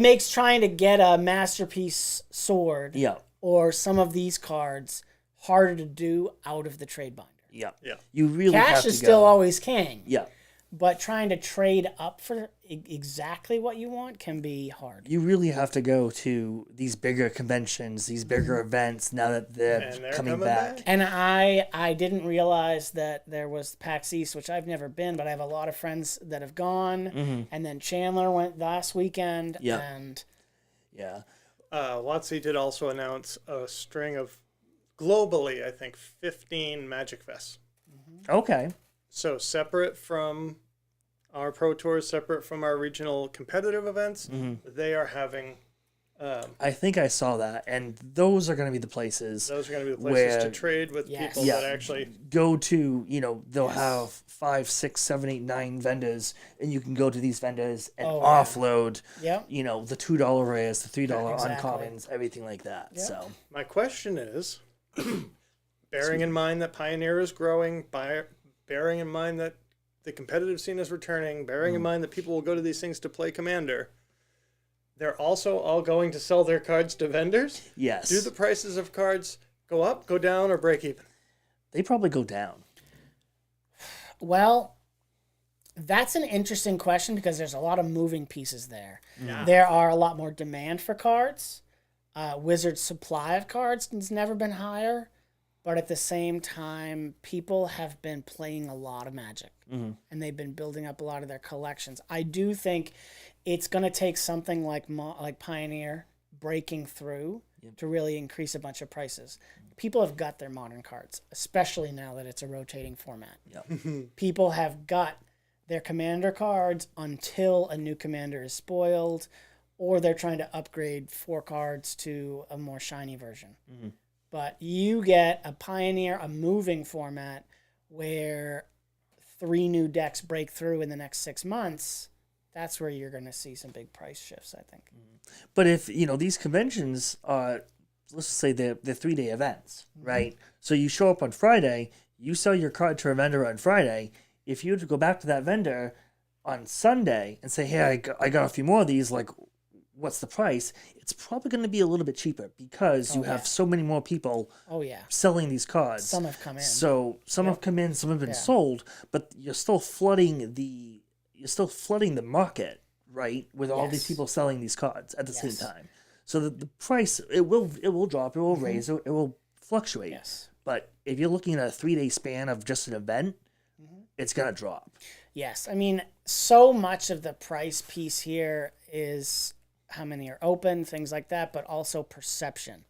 makes trying to get a masterpiece sword Yeah. or some of these cards harder to do out of the trade binder. Yeah. Yeah. You really have Cash to is go. still always king. Yeah. But trying to trade up for exactly what you want can be hard. You really have to go to these bigger conventions, these bigger events now that And they're they're coming coming back. back. And I didn't realize that there was PAX East, which I've never been, but I have a lot of friends that have gone. And then Chandler went last weekend. Yeah. And Yeah. WotC did also announce a string of, globally, I think, 15 Magic Fests. Okay. So separate from our Pro Tours, separate from our regional competitive events, they are having, I think I saw that, and those are going to be the places those are going to be the places Where- to trade with Yes. people Yeah. that actually, go to, they'll have 5, 6, 7, 8, 9 vendors, and you can go to these vendors and Oh, yeah. offload, Yep. the $2 rares, the $3 Exactly. uncommons, everything like that. Yep. So, my question is, bearing in mind that Pioneer is growing, bearing in mind that the competitive scene is returning, bearing in mind that people will go to these things to play Commander, they're also all going to sell their cards to vendors? yes. Do the prices of cards go up, go down, or break even? They probably go down. Well, that's an interesting question because there's a lot of moving pieces there. Yeah. There are a lot more demand for cards. Wizard's supply of cards has never been higher, but at the same time, people have been playing a lot of Magic, and they've been building up a lot of their collections. I do think it's going to take something like Pioneer breaking through to really increase a bunch of prices. People have got their modern cards, especially now that it's a rotating format. Yep. People have got their Commander cards until a new Commander is spoiled, or they're trying to upgrade 4 cards to a more shiny version. But you get a Pioneer, a moving format, where 3 new decks break through in the next 6 months. That's where you're going to see some big price shifts, I think. But if these conventions are, let's just say they're 3-day events, right? So you show up on Friday, you sell your card to a vendor on Friday. If you were to go back to that vendor on Sunday and say, hey, I got a few more of these, like, what's the price? It's probably going to be a little bit cheaper because you have so many more people selling these cards. Some have come in. So some have come in, some have been sold, but you're still flooding the market, right, with all these people selling these cards at the same time. So the price, it will drop, it will raise, it will fluctuate. Yes. But if you're looking at a 3-day span of just an event, it's going to drop. Yes. I mean, so much of the price piece here is how many are open, things like that, but also perception.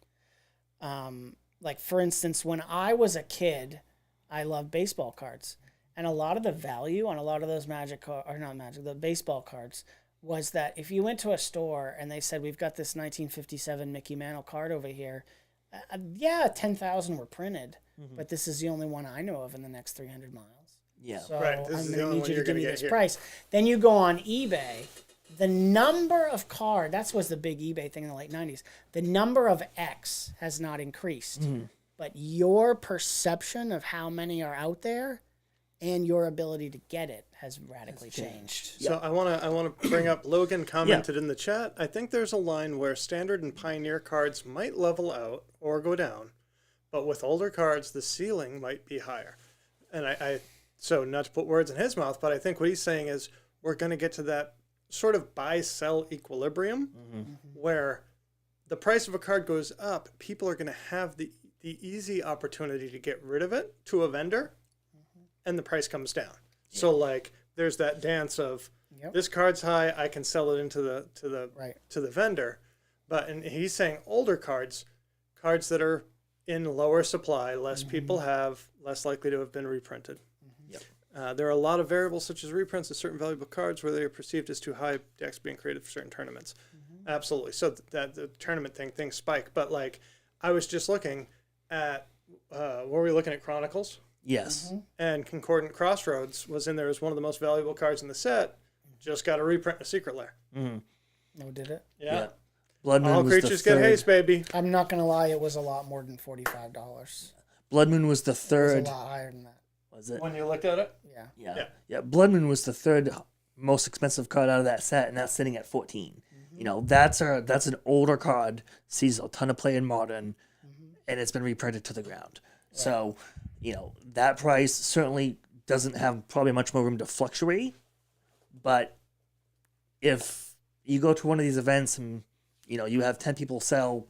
Like, for instance, when I was a kid, I loved baseball cards. And a lot of the value on a lot of those the baseball cards was that if you went to a store and they said, we've got this 1957 Mickey Mantle card over here, 10,000 were printed, but this is the only one I know of in the next 300 miles. Yeah. So Right, this I'm is the going to only need one you to you're give gonna me get this here. price. Then you go on eBay. The number of that was the big eBay thing in the late 90s. The number of X has not increased, but your perception of how many are out there and your ability to get it has radically changed. So I want to bring up, Logan commented in the chat, I think there's a line where standard and Pioneer cards might level out or go down, but with older cards, the ceiling might be higher. And so not to put words in his mouth, but I think what he's saying is we're going to get to that sort of buy-sell equilibrium where the price of a card goes up, people are going to have the easy opportunity to get rid of it to a vendor, and the price comes down. Yeah. So like there's that dance of this card's high, I can sell it into to the vendor, and he's saying older cards that are in lower supply, less people have, less likely to have been reprinted. There are a lot of variables such as reprints of certain valuable cards where they are perceived as too high decks being created for certain tournaments. Absolutely. So that the tournament things spike. But like I was just looking at, were we looking at Chronicles? Yes. And Concordant Crossroads was in there as one of the most valuable cards in the set. Just got a reprint in a Secret Lair. No, did it? Yeah. Blood Moon All was creatures the get third. haste, baby. I'm not going to lie, it was a lot more than $45. Blood Moon was the It was third. a lot higher than that. Was it? When you looked at it? Yeah. Blood Moon was the third most expensive card out of that set, and that's sitting at 14. That's an older card, sees a ton of play in Modern, and it's been reprinted to the ground. Right. So, that price certainly doesn't have probably much more room to fluctuate. But if you go to one of these events and you have 10 people sell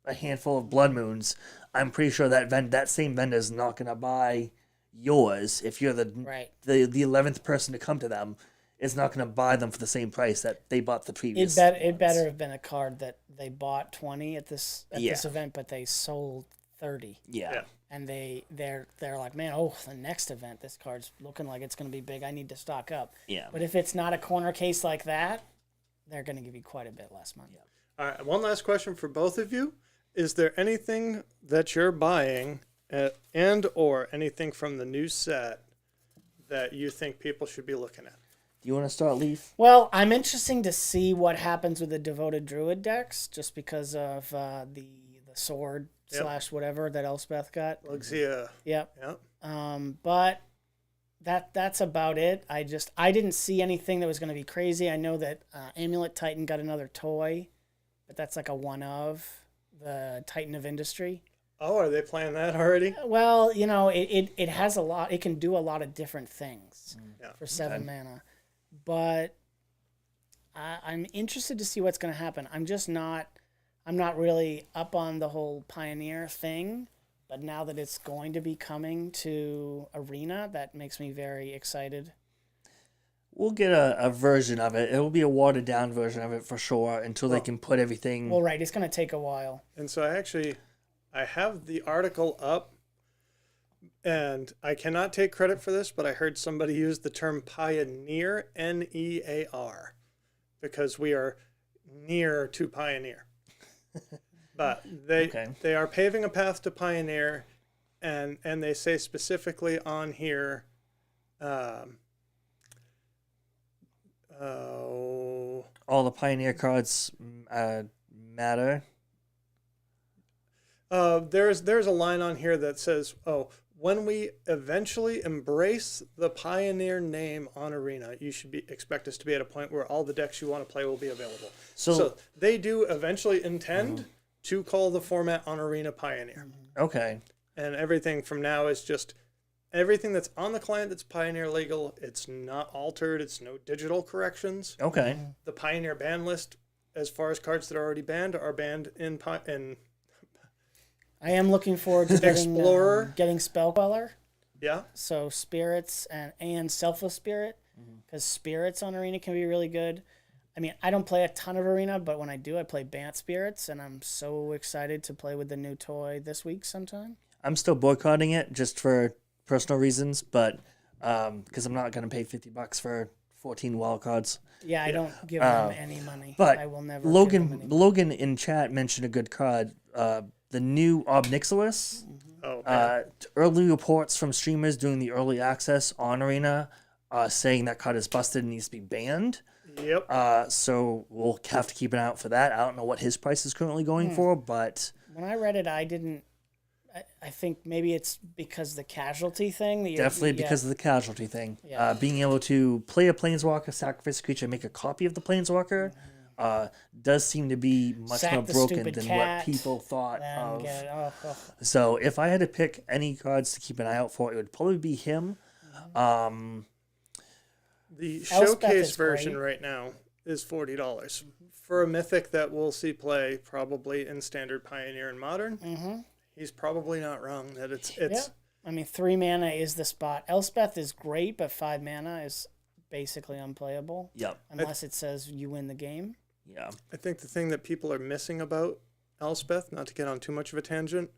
a handful of Blood Moons, I'm pretty sure that same vendor is not going to buy yours. If you're the 11th person to come to them, is not going to buy them for the same price that they bought the previous. It better have been a card that they bought 20 at this event, but they sold 30. Yeah. And they're like, man, the next event, this card's looking like it's going to be big. I need to stock up. Yeah. But if it's not a corner case like that, they're going to give you quite a bit less money. All right. One last question for both of you. Is there anything that you're buying or anything from the new set that you think people should be looking at? Do you want to start, Leif? Well, I'm interested to see what happens with the Devoted Druid decks, just because of the sword / whatever that Elspeth got. Luxia. Yep. But that's about it. I didn't see anything that was going to be crazy. I know that Amulet Titan got another toy, but that's like a one of the Titan of Industry. Oh, are they playing that already? Well, it has a lot. It can do a lot of different things for 7 mana. But I'm interested to see what's going to happen. I'm not really up on the whole Pioneer thing, but now that it's going to be coming to Arena, that makes me very excited. We'll get a version of it. It'll be a watered down version of it for sure until they can put everything. Well, right. It's going to take a while. And so I have the article up, and I cannot take credit for this, but I heard somebody use the term pioneer, Near, because we are near to Pioneer. But they are paving a path to Pioneer, and they say specifically on here, all the Pioneer cards matter. There's a line on here that says, when we eventually embrace the Pioneer name on Arena, you should expect us to be at a point where all the decks you want to play will be available. So they do eventually intend to call the format on Arena Pioneer. Okay. And everything from now is just everything that's on the client that's Pioneer legal. It's not altered. It's no digital corrections. Okay. The Pioneer ban list, as far as cards that are already banned, are banned in I am looking forward to getting Explorer. Getting Spell Queller. Yeah. So Spirits and Selfless Spirit, because Spirits on Arena can be really good. I mean, I don't play a ton of Arena, but when I do, I play Bant Spirits, and I'm so excited to play with the new toy this week sometime. I'm still boycotting it just for personal reasons, but because I'm not going to pay $50 for 14 wild cards. Yeah, I don't give them any money. But I will never. Give them any money. Logan in chat mentioned a good card. The new Obnixilis. Early reports from streamers doing the early access on Arena saying that card is busted and needs to be banned. Yep. So we'll have to keep an eye out for that. I don't know what his price is currently going for, but when I read it, I didn't. I think maybe it's because the casualty thing. Definitely because of the casualty thing. Yeah. Being able to play a Planeswalker, sacrifice a creature, and make a copy of the Planeswalker does seem to be much more broken than what people thought of. So if I had to pick any cards to keep an eye out for, it would probably be him. The showcase version right now is $40 for a mythic that we'll see play probably in Standard, Pioneer, and Modern. He's probably not wrong that it's. Yeah. I mean, 3 mana is the spot. Elspeth is great, but 5 mana is basically unplayable. Yep. Unless it says you win the game. Yeah. I think the thing that people are missing about Elspeth, not to get on too much of a tangent,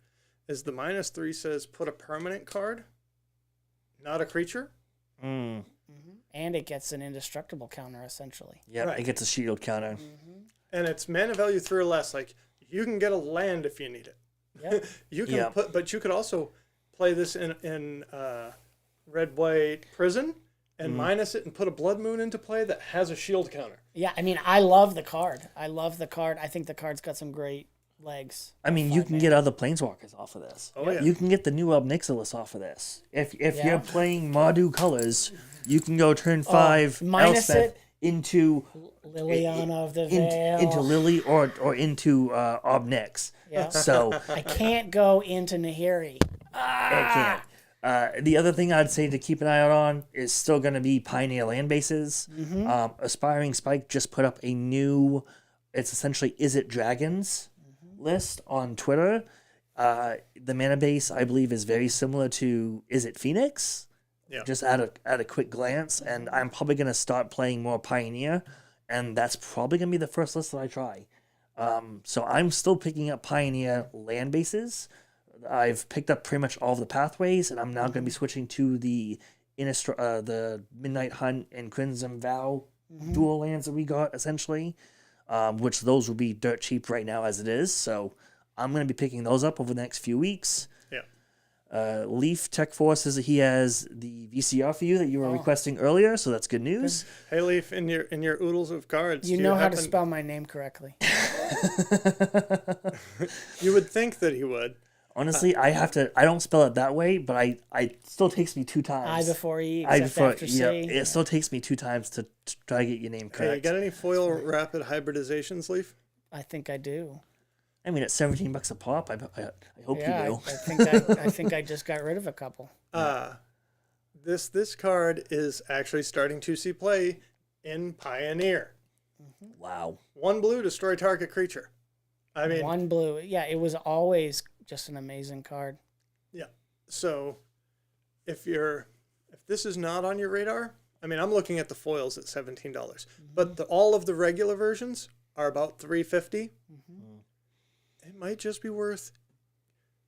is the -3 says put a permanent card, not a creature. Mm. And it gets an indestructible counter, essentially. Yeah, right. It gets a shield counter. And it's mana value 3 or less. Like, you can get a land if you need it. Yep. You can but you could also play this in red-white prison and minus it and put a Blood Moon into play that has a shield counter. Yeah, I mean, I love the card. I think the card's got some great legs. I mean, you can get other Planeswalkers off of this. Oh, yeah. You can get the new Obnixilis off of this. If you're playing Mardu colors, you can go turn 5 minus Elspeth it into Liliana of the Veil. into Lily or into Obnix. Yeah. So I can't go into Nahiri. I can't. The other thing I'd say to keep an eye out on is still going to be Pioneer land bases. Aspiring Spike just put up a new, it's essentially Is It Dragons list on Twitter. The mana base, I believe, is very similar to Is It Phoenix? Yeah. Just at a quick glance. And I'm probably going to start playing more Pioneer. And that's probably going to be the first list that I try. So I'm still picking up Pioneer land bases. I've picked up pretty much all of the pathways, and I'm now going to be switching to the Midnight Hunt and Crimson Vow dual lands that we got, essentially, which those will be dirt cheap right now as it is. So I'm going to be picking those up over the next few weeks. Yeah. Leif Tech Force says that he has the VCR for you that you were requesting earlier, so that's good news. Hey, Leif, in your oodles of cards, You know how to spell my name correctly. You would think that he would. Honestly, I don't spell it that way, but it still takes me 2 times. I before E, I except before, after yeah, C. it still takes me 2 times to try to get your name correct. Hey, you got any foil rapid hybridizations, Leif? I think I do. I mean, it's $17 a pop. I hope you do. I think I just got rid of a couple. This card is actually starting to see play in Pioneer. Wow. 1 blue, destroy target creature. I mean, 1 blue. Yeah, it was always just an amazing card. Yeah. So if this is not on your radar, I mean, I'm looking at the foils at $17, but all of the regular versions are about $3.50. It might just be worth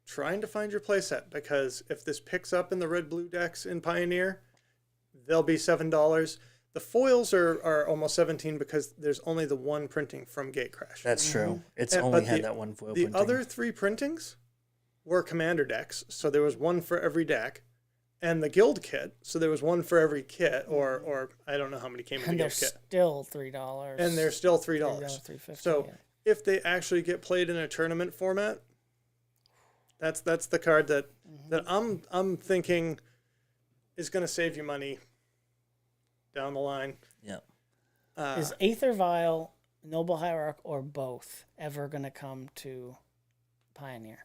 trying to find your playset, because if this picks up in the red-blue decks in Pioneer, they'll be $7. The foils are almost 17 because there's only the one printing from Gatecrash. That's true. It's And- only but had that one foil The printing. other 3 printings were commander decks, so there was one for every deck, and the guild kit, so there was one for every kit, or I don't know how many came in the And they're guild kit, still $3. and they're still $3. $3.50. So yeah. if they actually get played in a tournament format, that's the card that I'm thinking is going to save you money down the line. Yeah. Is Aether Vial, Noble Hierarch, or both ever going to come to Pioneer?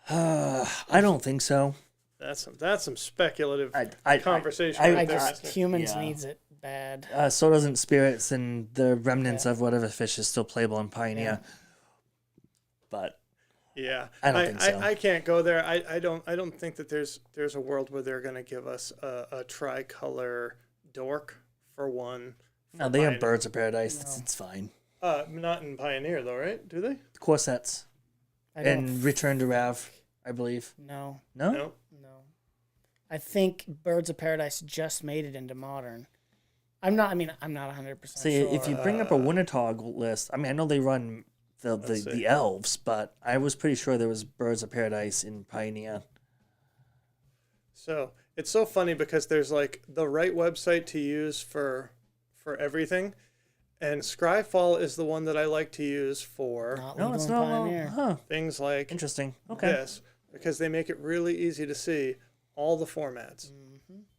I don't think so. That's some speculative I- conversation. I- right I there, just mister. humans Yeah. needs it bad. So doesn't Spirits, and the remnants of whatever fish is still playable in Pioneer. But Yeah, I don't think so. I can't go there. I don't think that there's a world where they're going to give us a tricolor dork for one. no, they have Birds of Paradise. It's fine. Not in Pioneer though, right? Do they? Corsets I don't and Return to Rav, I believe. No. No? No. I think Birds of Paradise just made it into Modern. I'm not 100% See, sure. if you bring up a Wintertog list, I know they run the elves, but I was pretty sure there was Birds of Paradise in Pioneer. So it's so funny because there's like the right website to use for everything, and Scryfall is the one that I like to use for Not No, legal it's in not. Pioneer. Huh. things like Interesting. Okay. this because they make it really easy to see all the formats.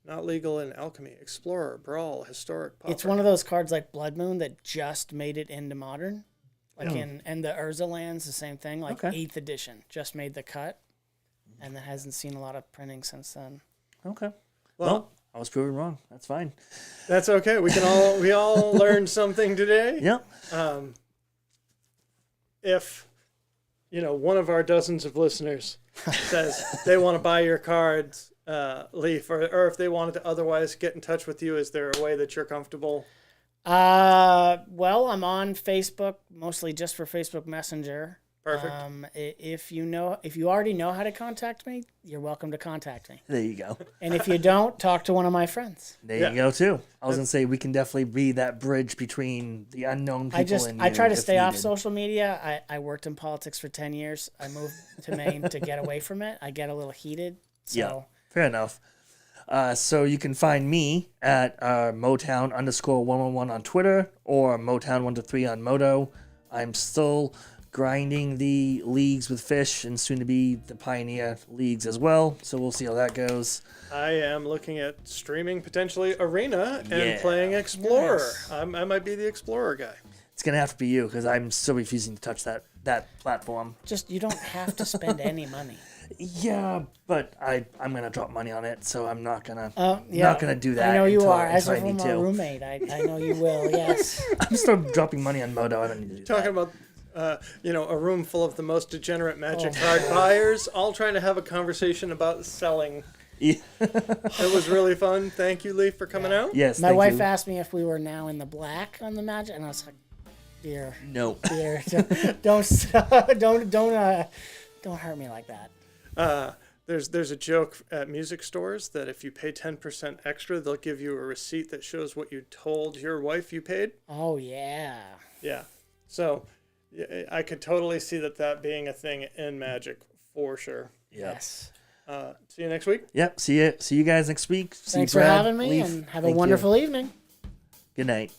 Not legal in Alchemy, Explorer, Brawl, Historic, Pauper. It's one of those cards like Blood Moon that just made it into Modern. Like and the Urza lands, the same thing. Like Okay. 8th edition just made the cut, and that hasn't seen a lot of printing since then. Okay. Well, Well, I was proven wrong. That's fine. that's okay. We all learned something today. Yep. If one of our dozens of listeners says they want to buy your cards, Leif, or if they wanted to otherwise get in touch with you, is there a way that you're comfortable? Well, I'm on Facebook, mostly just for Facebook Messenger. Perfect. If you already know how to contact me, you're welcome to contact me. There you go. And if you don't, talk to one of my friends. There Yeah. you go too. I was gonna say we can definitely be that bridge between the unknown people and you. I try to if stay off needed. social media. I worked in politics for 10 years. I moved to Maine to get away from it. I get a little heated. So Yeah, fair enough. So you can find me at Motown_111 on Twitter or Motown123 on Moto. I'm still grinding the leagues with Fish and soon to be the Pioneer leagues as well. So we'll see how that goes. I am looking at streaming potentially Arena and Yeah. playing Explorer. Nice. I might be the Explorer guy. It's gonna have to be you because I'm still refusing to touch that platform. just you don't have to spend any money. Yeah, but I'm gonna drop money on it, so I'm not gonna Yeah, not gonna do that. I know you until- are. As until a I need former to. roommate, I know you will. Yes. I'm still dropping money on Moto. I don't need to do Talking that. about a room full of the most degenerate Magic card buyers, all trying to have a conversation about selling. Yeah. It was really fun. Thank you, Leif, for coming out. Yes, My thank wife you. asked me if we were now in the black on the Magic, and I was like, "Dear, No. dear, don't hurt me like that." There's a joke at music stores that if you pay 10% extra, they'll give you a receipt that shows what you told your wife you paid. Oh yeah. Yeah. So yeah, I could totally see that being a thing in Magic for sure. Yep. Yes. See you next week. Yep. See you guys next week. See Thanks you, for Brad, having me, Leif. and have Thank a you. wonderful evening. Good night.